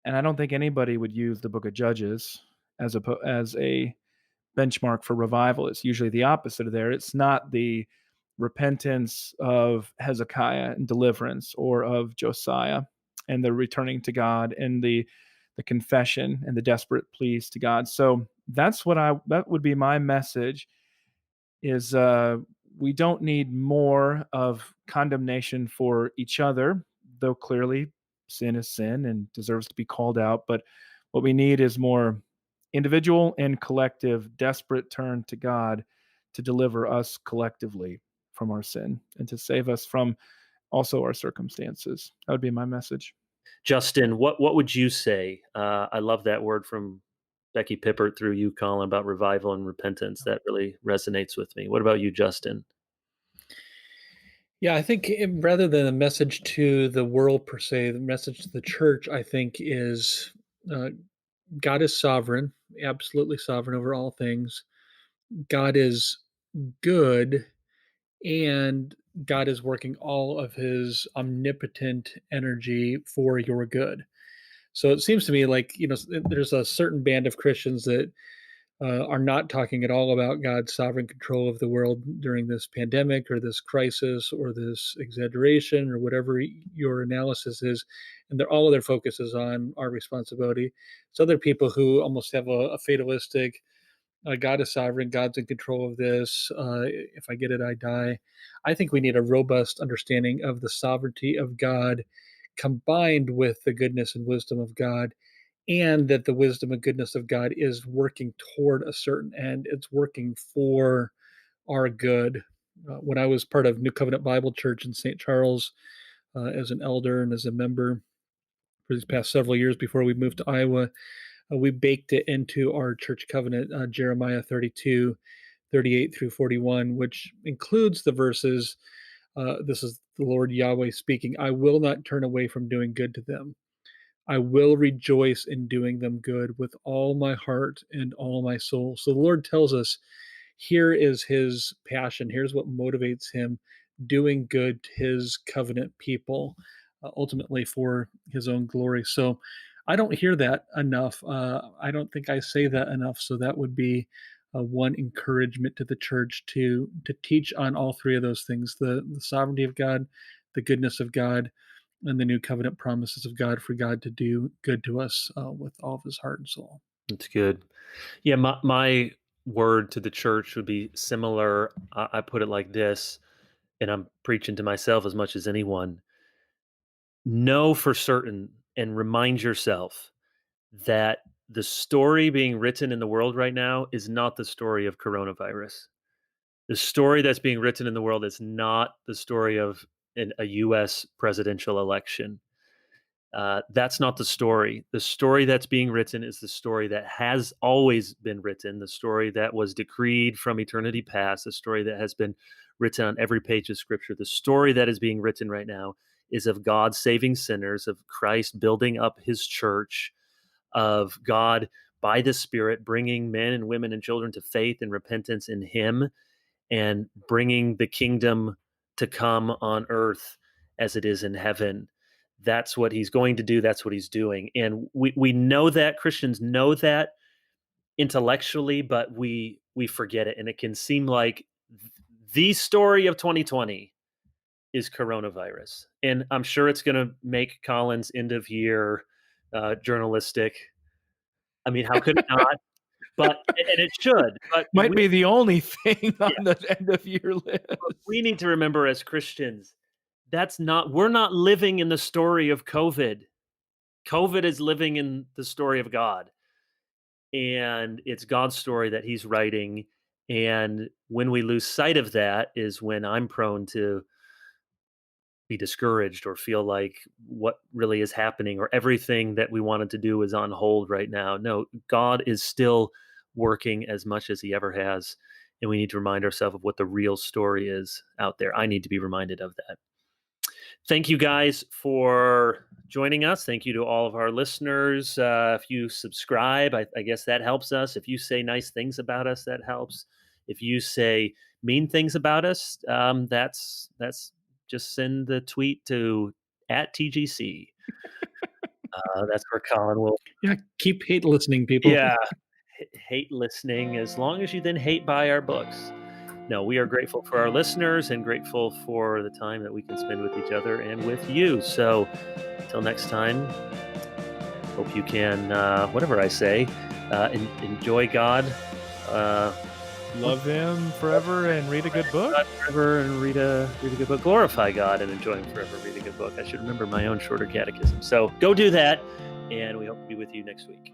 And I don't think anybody would use the book of Judges as a benchmark for revival. It's usually the opposite of there. It's not the repentance of Hezekiah and deliverance, or of Josiah and the returning to God, and the confession and the desperate pleas to God. So that would be my message, is we don't need more of condemnation for each other, though clearly sin is sin and deserves to be called out. But what we need is more individual and collective desperate turn to God to deliver us collectively from our sin and to save us from also our circumstances. That would be my message. Justin, what would you say? I love that word from Becky Pippert through you, Collin, about revival and repentance. That really resonates with me. What about you, Justin? Yeah, I think rather than a message to the world per se, the message to the church, I think, is uh, God is sovereign, absolutely sovereign over all things. God is good, and God is working all of his omnipotent energy for your good. So it seems to me like, there's a certain band of Christians that are not talking at all about God's sovereign control of the world during this pandemic or this crisis or this exaggeration or whatever your analysis is. And all of their focus is on our responsibility. So there are people who almost have a fatalistic, God is sovereign, God's in control of this. If I get it, I die. I think we need a robust understanding of the sovereignty of God combined with the goodness and wisdom of God, and that the wisdom and goodness of God is working toward a certain end. It's working for our good. When I was part of New Covenant Bible Church in St. Charles as an elder and as a member for these past several years before we moved to Iowa, we baked it into our church covenant, Jeremiah 32, 38 through 41, which includes the verses This is the Lord Yahweh speaking. I will not turn away from doing good to them. I will rejoice in doing them good with all my heart and all my soul. So the Lord tells us, here is his passion. Here's what motivates him, doing good to his covenant people, ultimately for his own glory. So I don't hear that enough. I don't think I say that enough. So that would be one encouragement to the church to teach on all three of those things: the sovereignty of God, the goodness of God, and the new covenant promises of God for God to do good to us with all of his heart and soul. That's good. Yeah, my word to the church would be similar. I put it like this, and I'm preaching to myself as much as anyone. Know for certain and remind yourself that the story being written in the world right now is not the story of coronavirus. The story that's being written in the world is not the story of a US presidential election. That's not the story. The story that's being written is the story that has always been written, the story that was decreed from eternity past, the story that has been written on every page of Scripture. The story that is being written right now is of God saving sinners, of Christ building up his church, of God by the Spirit bringing men and women and children to faith and repentance in him, and bringing the kingdom to come on earth as it is in heaven. That's what he's going to do. That's what he's doing. And we know that, Christians know that intellectually, but we forget it. And it can seem like the story of 2020 is coronavirus. And I'm sure it's going to make Collin's end of year journalistic. I mean, how could it not? And it should. But Might be the only thing on the end of your list. We need to remember as Christians, we're not living in the story of COVID. COVID is living in the story of God. And it's God's story that he's writing. And when we lose sight of that is when I'm prone to be discouraged or feel like what really is happening or everything that we wanted to do is on hold right now. No, God is still working as much as he ever has. And we need to remind ourselves of what the real story is out there. I need to be reminded of that. Thank you guys for joining us. Thank you to all of our listeners. If you subscribe, I guess that helps us. If you say nice things about us, that helps. If you say mean things about us, that's just send the tweet to @TGC. That's where Collin will. Yeah, keep hate listening, people. Yeah, hate listening as long as you then hate buy our books. No, we are grateful for our listeners and grateful for the time that we can spend with each other and with you. So until next time, hope you can, whatever I say, enjoy God. Love him forever and read a good book. God forever and read a good book. Glorify God and enjoy him forever. Read a good book. I should remember my own shorter catechism. So go do that, and we hope to be with you next week.